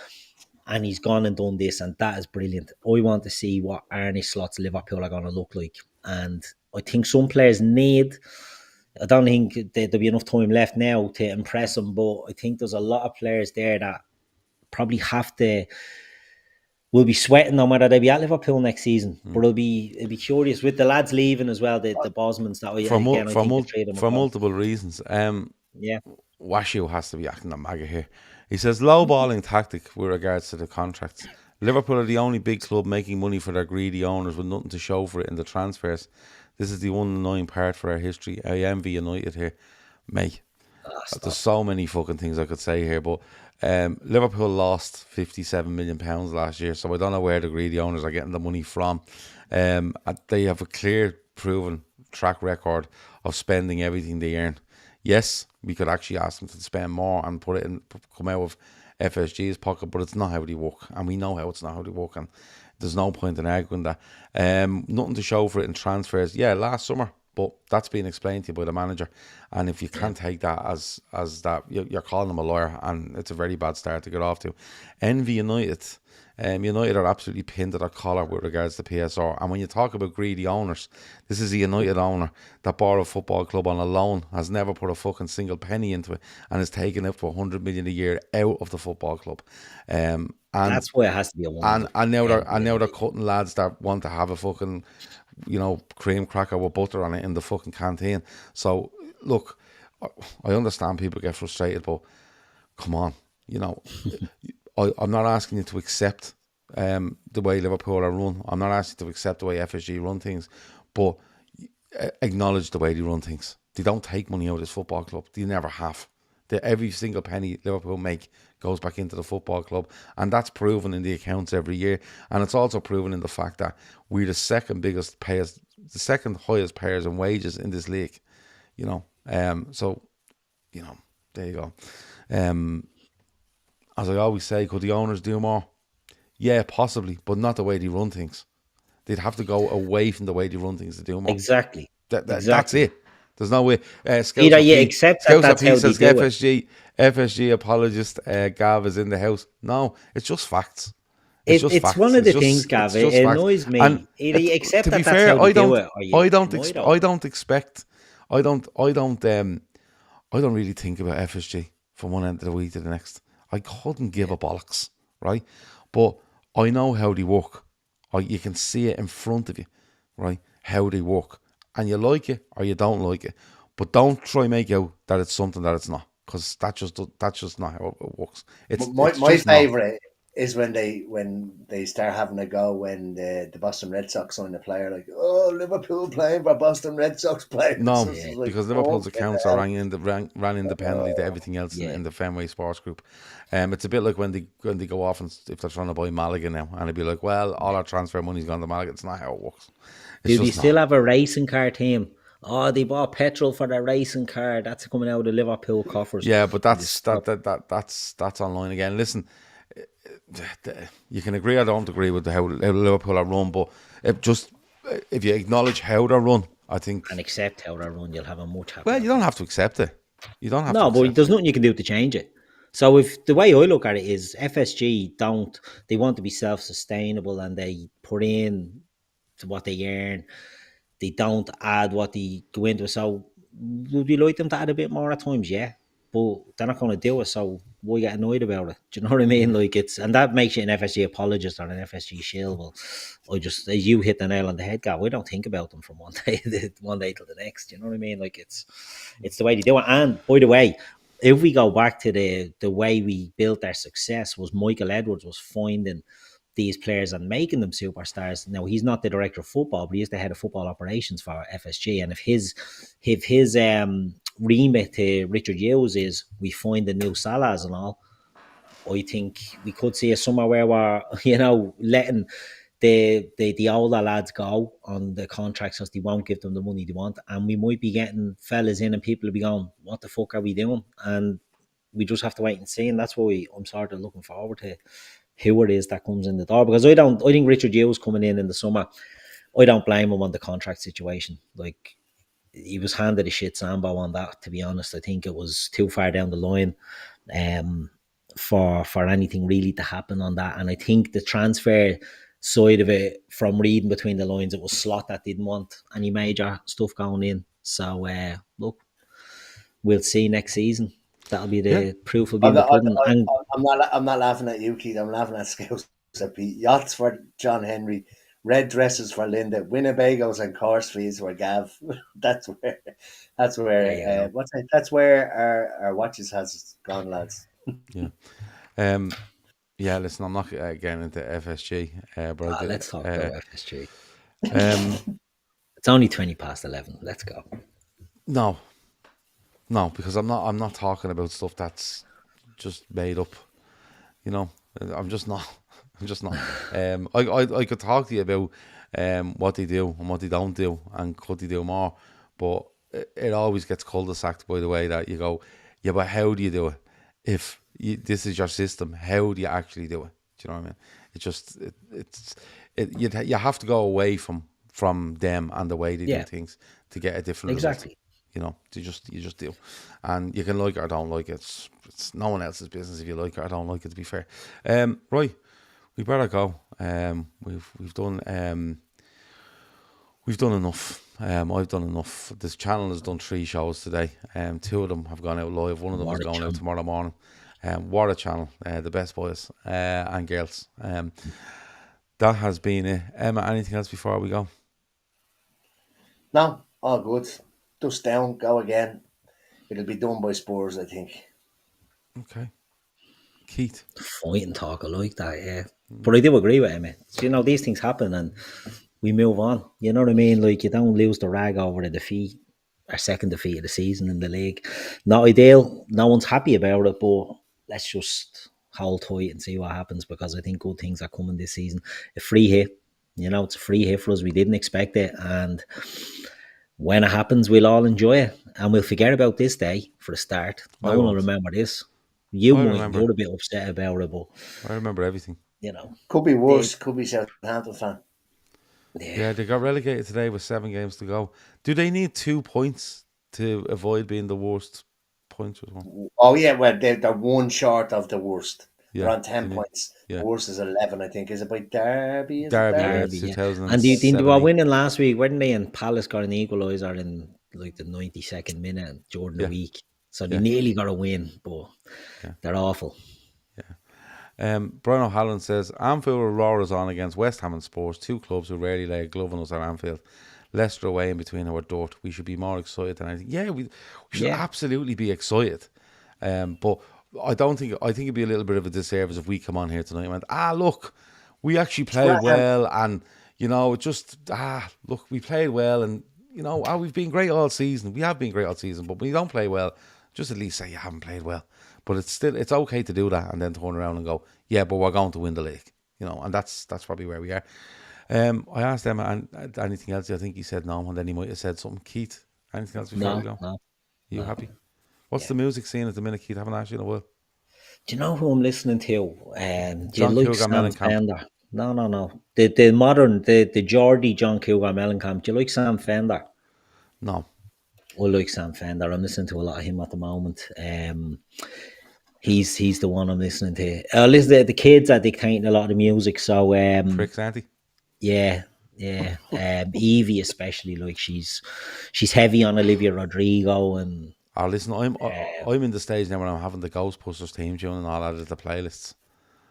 and he's gone and done this, and that is brilliant. I want to see what Arne Slot's Liverpool are going to look like, and I think some players I don't think there'll be enough time left now to impress them, but I think there's a lot of players there that probably will be sweating no matter they be at Liverpool next season. But it'll be curious with the lads leaving as well, the Bosmans that for multiple reasons. Washu has to be acting a maggot here. He says low balling tactic with regards to the contracts. Liverpool are the only big club making money for their greedy owners with nothing to show for it in the transfers. This is the one annoying part for our history. I envy United here, mate. There's so many fucking things I could say here, but Liverpool lost £57 million last year, so I don't know where the greedy owners are getting the money from. They have a clear, proven track record of spending everything they earn. Yes, we could actually ask them to spend more and put it in, come out of FSG's pocket, but it's not how they work, and we know how it's not how they work, and there's no point in arguing that. Nothing to show for it in transfers. Yeah, last summer, but that's been explained to you by the manager, and if you can't take that as that, you're calling him a lawyer, and it's a very bad start to get off to. Envy United. United are absolutely pinned to their collar with regards to PSR. And when you talk about greedy owners, this is a United owner that bought a football club on a loan, has never put a fucking single penny into it, and is taking it for 100 million a year out of the football club. And that's why it has to be a one. And now they're cutting lads that want to have a fucking, cream cracker with butter on it in the fucking canteen. So look, I understand people get frustrated, but come on, I'm not asking you to accept the way Liverpool are run. I'm not asking you to accept the way FSG run things, but acknowledge the way they run things. They don't take money out of this football club. They never have. Every single penny Liverpool make goes back into the football club, and that's proven in the accounts every year. And it's also proven in the fact that we're the second biggest payers, the second highest payers in wages in this league. So there you go. As I always say, could the owners do more? Yeah, possibly, but not the way they run things. They'd have to go away from the way they run things to do more. Exactly. That's it. There's no way. Either you accept that that's how they do it. FSG apologist Gav is in the house. No, it's just facts. It's one of the things, Gav. It annoys me. Either you accept that that's how they do it, or you I don't expect. I don't really think about FSG from one end of the week to the next. I couldn't give a bollocks, right? But I know how they work. You can see it in front of you, right? How they work. And you like it or you don't like it. But don't try make out that it's something that it's not. Because that's just not how it works. My favourite is when they start having a go when the Boston Red Sox sign a player, like, oh, Liverpool playing for Boston Red Sox players. No, because Liverpool's accounts are ran independently to everything else in the Fenway Sports Group. It's a bit like when they go off and if they're trying to buy Malaga now, and they'd be like, well, all our transfer money's gone to Malaga. It's not how it works. Do they still have a racing car team? Oh, they bought petrol for their racing car. That's coming out of the Liverpool coffers. Yeah, but that's online again. Listen, you can agree or don't agree with how Liverpool are run, but if you acknowledge how they're run, I think, and accept how they're run, you'll have a much happier. Well, you don't have to accept it. You don't have. No, but there's nothing you can do to change it. So if the way I look at it is FSG they want to be self-sustainable and they put in to what they earn. They don't add what they go into. So would we like them to add a bit more at times? Yeah. But they're not going to do it, so why get annoyed about it? Do you know what I mean? Like and that makes you an FSG apologist or an FSG shill. Well, as you hit the nail on the head, Gav, we don't think about them from one day to the next. Do you know what I mean? Like it's the way they do it. And by the way, if we go back to the way we built our success, was Michael Edwards was finding these players and making them superstars. Now he's not the director of football, but he's the head of football operations for FSG. And if his remit to Richard Hughes is we find the new Salahs and all, I think we could see a summer where we're letting the older lads go on the contracts because they won't give them the money they want, and we might be getting fellas in and people will be going, what the fuck are we doing? And we just have to wait and see. And that's why I'm sort of looking forward to who it is that comes in the door, because I think Richard Hughes coming in the summer, I don't blame him on the contract situation. Like, he was handed a shit sambo on that, to be honest. I think it was too far down the line for anything really to happen on that. And I think the transfer side of it, from reading between the lines, it was Slot that didn't want any major stuff going in. So look, we'll see next season. That'll be the proof will be in the pudding. I'm not laughing at you, Keith. I'm laughing at Scouts. Yachts for John Henry, red dresses for Linda, Winnebagos and course fees for Gav. That's where our watches has gone, lads. Yeah. Yeah, listen, I'm not getting into FSG, but I did. Let's talk about FSG. Um, It's only 20 past 11. Let's go. no, no, because I'm not talking about stuff that's just made up. You know, I'm just not. I'm just not. I could talk to you about what they do and what they don't do and could they do more, but it always gets cul-de-sacked by the way that you go, yeah, but how do you do it? If this is your system, how do you actually do it? Do you know what I mean? It just you have to go away from them and the way they do Yeah, things to get a different result. exactly. You know, you just do, and you can like it or don't like it. It's no one else's business if you like it or don't like it. To be fair, right, we better go. We've done enough. I've done enough. This channel has done 3 shows today. 2 of them have gone out live. One of them is What a going out channel. tomorrow morning. What a channel! The best boys and girls. That has been it. Emma, anything else before we go? No, all good. Dust down, go again. It'll be done by Spurs, I think. Okay, Keith. Fighting talk, I like that, yeah. But I do agree with him. You know, these things happen and we move on. You know what I mean? Like, you don't lose the rag over a defeat, our second defeat of the season in the league. Not ideal. No one's happy about it, but let's just hold tight and see what happens because I think good things are coming this season. A free hit, you know, it's a free hit for us. We didn't expect it. And when it happens, we'll all enjoy it. And we'll forget about this day for a start. No I one will won't. remember this. You I might, remember. you're a bit upset about it, but, I remember everything. you know, Could be they, worse. Could be Southampton fan. yeah. Yeah, they got relegated today with 7 games to go. Do they need 2 points to avoid being the worst points or something? Oh yeah, well they're 1 short of the worst. They're Yeah, on 10 they need. points. The Yeah, worst is 11, I think. Is it by Derby? Is it Derby. Yeah, Derby? Derby, it's yeah. And they were 2017. winning last week, weren't they? And Palace got an equaliser in like the 92nd minute and Jordan a Yeah, week. So they yeah, nearly got a win, but yeah. they're awful. Brian O'Halloran says Anfield will roar us on against West Ham and Spurs, 2 clubs who rarely lay a glove on us at Anfield. Leicester away in between our dirt. We should be more excited than anything. Yeah, we should Yeah. absolutely be excited. But I think it'd be a little bit of a disservice if we come on here tonight and went, look, we actually played well, and you know, look, we played well, and you know, we've been great all season. We have been great all season, but when you don't play well, just at least say you haven't played well. But it's okay to do that and then turn around and go, yeah, but we're going to win the league, you know, and that's probably where we are. I asked Emma, and anything else? I think he said no, and then he might have said something. Keith, anything else before we go? No. You happy? What's the music scene at the minute, Keith? I haven't asked you in a while. Do you know who I'm listening to? Do you John like Cougar Sam Mellencamp. Fender? No. The modern, the Geordie John Cougar Mellencamp. Do you like Sam Fender? No. I like Sam Fender. I'm listening to a lot of him at the moment. He's the one I'm listening to. Listen, the kids are dictating a lot of the music. So Pricks, auntie. yeah. Evie especially, like she's heavy on Olivia Rodrigo and Listen, I'm in the stage now where I'm having the Ghostbusters theme tune and all added to playlists.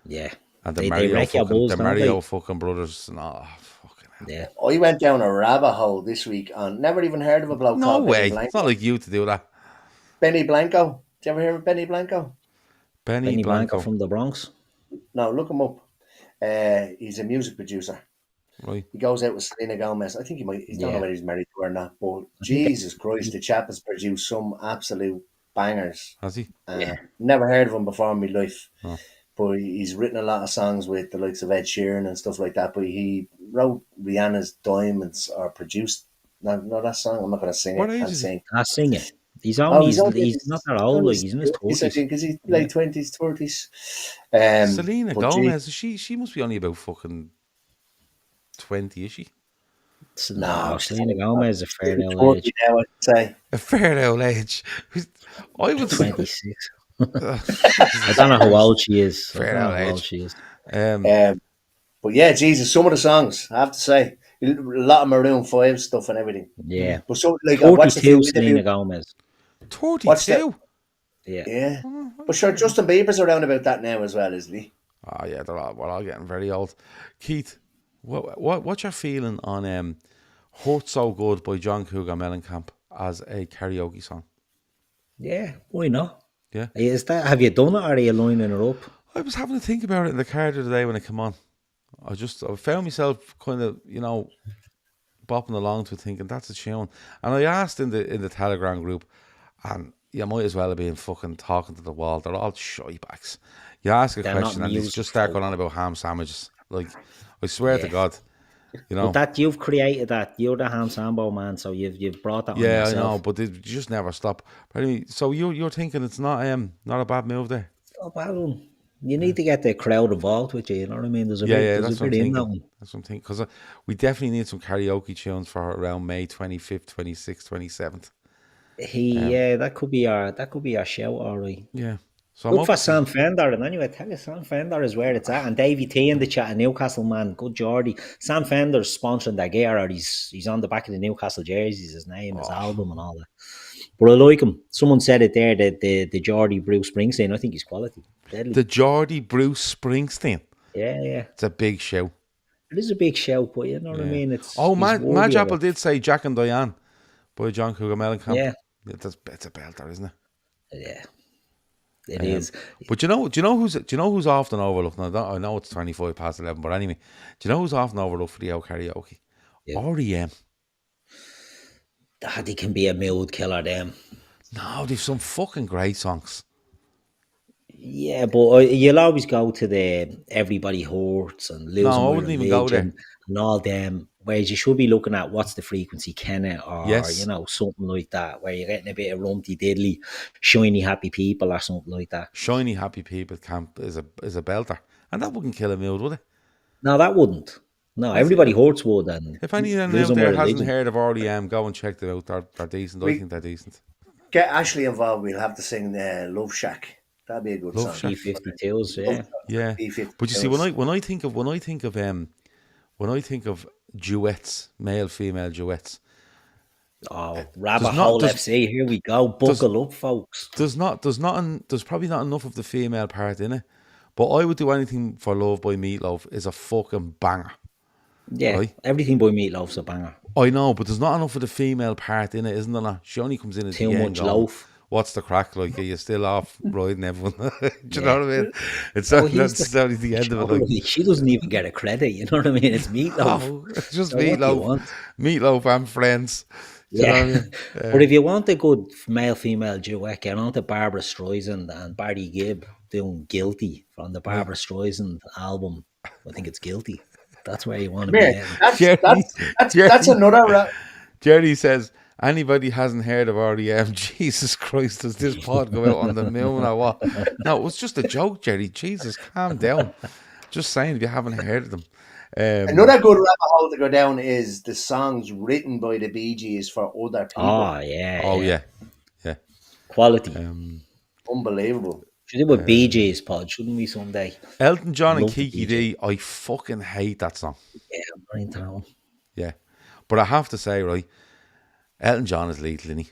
yeah. And the They wreck your balls, don't Mario they? fucking brothers. No, fucking hell. Yeah. I went down a rabbit hole this week on never even heard of a bloke No called Benny way. It's not Blanco. like you to do that. Benny Blanco. Did you ever hear of Benny Blanco? Benny Benny Blanco Blanco. from the Bronx. No, look him up. He's a music producer. Right. He goes out with Selena Gomez. I think he might. I don't know Yeah. whether he's married to her or not. But I think Jesus Christ, the chap has produced some absolute bangers. Has he? Yeah. Never heard of him before in my life. Oh. But he's written a lot of songs with the likes of Ed Sheeran and stuff like that. But he wrote Rihanna's Diamonds or produced. No, that song. I'm not going to sing What it. age Can't is he? sing. I sing it. He's He's only in he's not that old, like he's in his 30s, I 30s. think. Is he Yeah. late 20s, 30s? Selena But gee, Gomez. She must be only about fucking 20, is she? No, Selena Gomez is a fair old 40 age. now, I'd say. A fair old age. I would say 26. Jesus I don't know how Christ. old she is. Fair old age. But yeah, Jesus, some of the songs, I have to say. A lot of Maroon 5 stuff and everything. Yeah. But so, like, I watched a few 42, Selena interviews. Gomez. What's that? 32. Yeah. Yeah. But sure, Justin Bieber's around about that now as well, isn't he? Oh yeah, we're all getting very old. Keith, what's your feeling on "Hurt So Good" by John Cougar Mellencamp as a karaoke song? Yeah, why not? Yeah. Have you done it, or are you lining it up? I was having to think about it in the car the other day when I came on. I found myself kind of, bopping along to it, thinking that's a tune. And I asked in the Telegram group, and you might as well have been fucking talking to the wall. They're all shy backs. You ask a They're not question and they music just start folk. going on about ham sandwiches. Like, I swear to Yeah. God, But that you've created that. You're the ham sambo man, so you've brought that on Yeah, I yourself. know, but they just never stop. But anyway, so you're thinking it's not a bad move there. Oh, well, you need to get the crowd involved with you. You know what I mean? There's a Yeah, bit that's what I'm in that thinking. one. That's what I'm thinking. Because we definitely need some karaoke tunes for around May 25th, 26th, 27th. That could be our shout, all right. Yeah. So I'm Look for up to Sam Fender, and anyway, I tell you, Sam Fender is where it's at. And Davey T in the chat, a Newcastle man, good Geordie. Sam Fender's sponsoring that gear, or he's on the back of the Newcastle jerseys, his name, his album, and all that. But I like him. Someone said it there, that the Geordie Bruce Springsteen. I think he's quality. Deadly. the Geordie Bruce Springsteen. Yeah. It's a big show. It is a big shout, but you know what I mean? It's Madge Apple did say Jack and Diane by John Cougar Mellencamp. Yeah. It's a belter, isn't it? Yeah. It is. But do you know who's often overlooked? Now, I know it's 25 past 11, but anyway, do you know who's often overlooked for the old karaoke? Yeah. REM. They can be a mood killer, them. No, they've some fucking great songs. Yeah, but you'll always go to the Everybody Hurts and Losing No, I My wouldn't even go there. Religion and all them. Whereas you should be looking at What's the Frequency, Kennet, or Yes. something like that, where you're getting a bit of rumpty diddly, shiny happy people or something like that. Shiny Happy People Camp is a belter, and that wouldn't kill a mood, would it? No, that wouldn't. No, Everybody Hurts would. And If anyone out Losing My there hasn't Religion. heard of REM, go and check them out. They're decent. I think they're decent. Get Ashley involved. We'll have to sing Love Shack. That'd be a good Love song. Shack. B-52s, yeah. Yeah, B-52s. but you see, when I think of duets, male female duets, Oh, Rabbit not- Hole does- FC, here we go. Buckle up, folks. there's probably not enough of the female part in it. But I Would Do Anything for Love by Meatloaf is a fucking banger. Yeah, Right. Everything by Meatloaf's a banger. I know, but there's not enough of the female part in it, isn't there? She only comes in at Too the end much going, loaf. What's the crack? Like, are you still off riding everyone? Do you know what I mean? It's Oh, that's only the end of it. Like, She doesn't even get a credit, you know what I mean? It's Meatloaf. oh, it's just So what do you Meatloaf, want? Meatloaf and Friends. Do you know what I mean? But if you want a good male-female duet, get on to Barbara Streisand and Barry Gibb doing Guilty from the Barbara Streisand album. I think it's Guilty. That's where you want to be. Man, Jerry- that's another. Jerry says, anybody hasn't heard of REM, Jesus Christ, does this pod go out on the moon or what? No, it was just a joke, Jerry. Jesus, calm down. Just saying, if you haven't heard of them. Another good rabbit hole to go down is the songs written by the Bee Gees for other people. Oh, yeah. Oh, yeah. Quality. Unbelievable. Should do with Bee Gees pod, shouldn't we, someday? Elton John and Love the Kiki D, I fucking hate that song. Yeah, I'm in town. Yeah. But I have to say, right, Elton John is lethal, isn't he?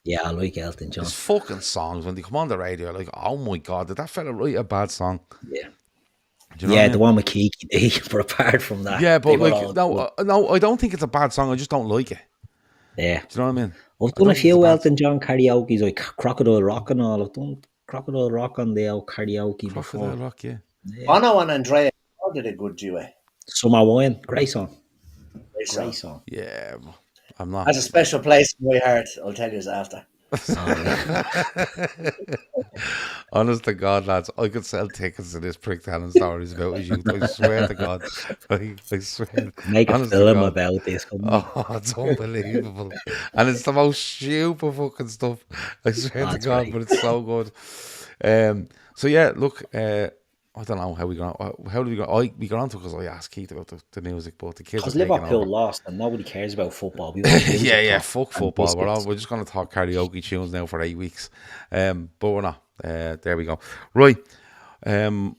Yeah, I like Elton John. His fucking songs, when they come on the radio, like, oh my God, did that fella write a bad song? Yeah. Do you know what I mean? The one with Kiki D, but apart from that. Yeah, they but were like, all good. no, I don't think it's a bad song. I just don't like it. Yeah. Do you know what I mean? I've I done don't a think few it's bad. Elton John karaoke's, like Crocodile Rock and all. I've done Crocodile Rock on the old karaoke Crocodile before. Rock, yeah. Bono and Andrea did a good duet. Summer Wine, great song. Great song. Great song. Yeah, I'm not. Has a special place in my heart. I'll tell you after. Honest to God, lads, I could sell tickets to this prick telling stories about his youth. I swear to God. I swear. Make a Honest to film God. about this. Couldn't we? Oh, it's unbelievable. And it's the most stupid fucking stuff. I swear to That's God, right. but it's so good. So yeah, look, I don't know how we got on. How did we go? We got on to because I asked Keith about the music, but the kids are Because taking Liverpool over. lost and nobody cares about football. We want music Yeah, talk fuck and football. biscuits. We're just going to talk karaoke tunes now for 8 weeks. But we're not. There we go. Right. We're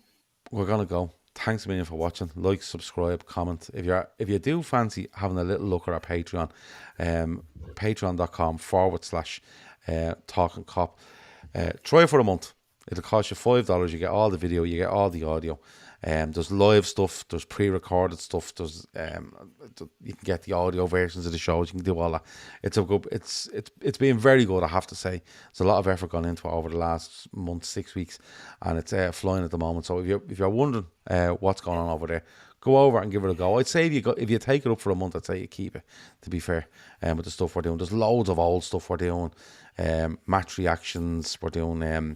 going to go. Thanks a million for watching. Like, subscribe, comment. If you do fancy having a little look at our Patreon, patreon.com/Talkin Kop. Try it for a month. It'll cost you $5. You get all the video, you get all the audio. There's live stuff, there's pre-recorded stuff, there's you can get the audio versions of the shows, you can do all that. It's been very good, I have to say. There's a lot of effort gone into it over the last month, 6 weeks, and it's flying at the moment. So if you're wondering what's going on over there, go over and give it a go. I'd say if you take it up for a month, I'd say you keep it, to be fair, with the stuff we're doing. There's loads of old stuff we're doing, match reactions, we're doing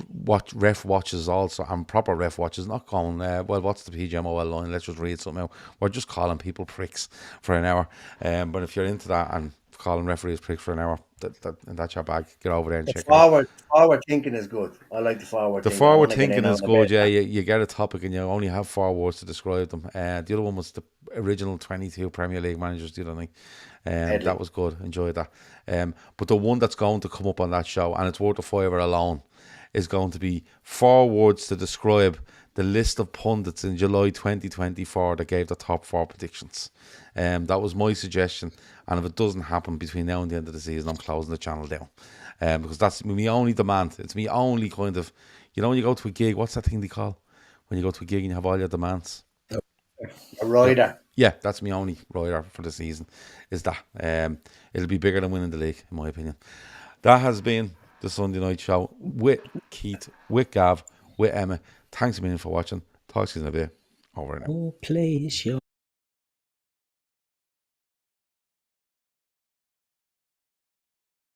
what ref watches also, and proper ref watches, not going, well, what's the PGMOL line? Let's just read something out. We're just calling people pricks for an hour. But if you're into that and calling referees pricks for an hour, that's your bag. Get over there and check it out. Forward thinking is good. I like the forward The thinking. forward thinking is good, yeah. You get a topic and you only have 4 words to describe them. The other one was the original 22 Premier League managers the other night. That was good. Enjoyed that. But the one that's going to come up on that show, and it's worth a $5 alone, is going to be 4 words to describe the list of pundits in July 2024 that gave the top 4 predictions. That was my suggestion, and if it doesn't happen between now and the end of the season, I'm closing the channel down. Because that's my only demand. It's my only kind of, when you go to a gig, what's that thing they call when you go to a gig and you have all your demands? A rider. Yeah, that's my only rider for the season, is that. It'll be bigger than winning the league, in my opinion. That has been the Sunday night show with Keith, with Gav, with Emma. Thanks a million for watching. Talk to you in a bit. Over and out. Oh, please,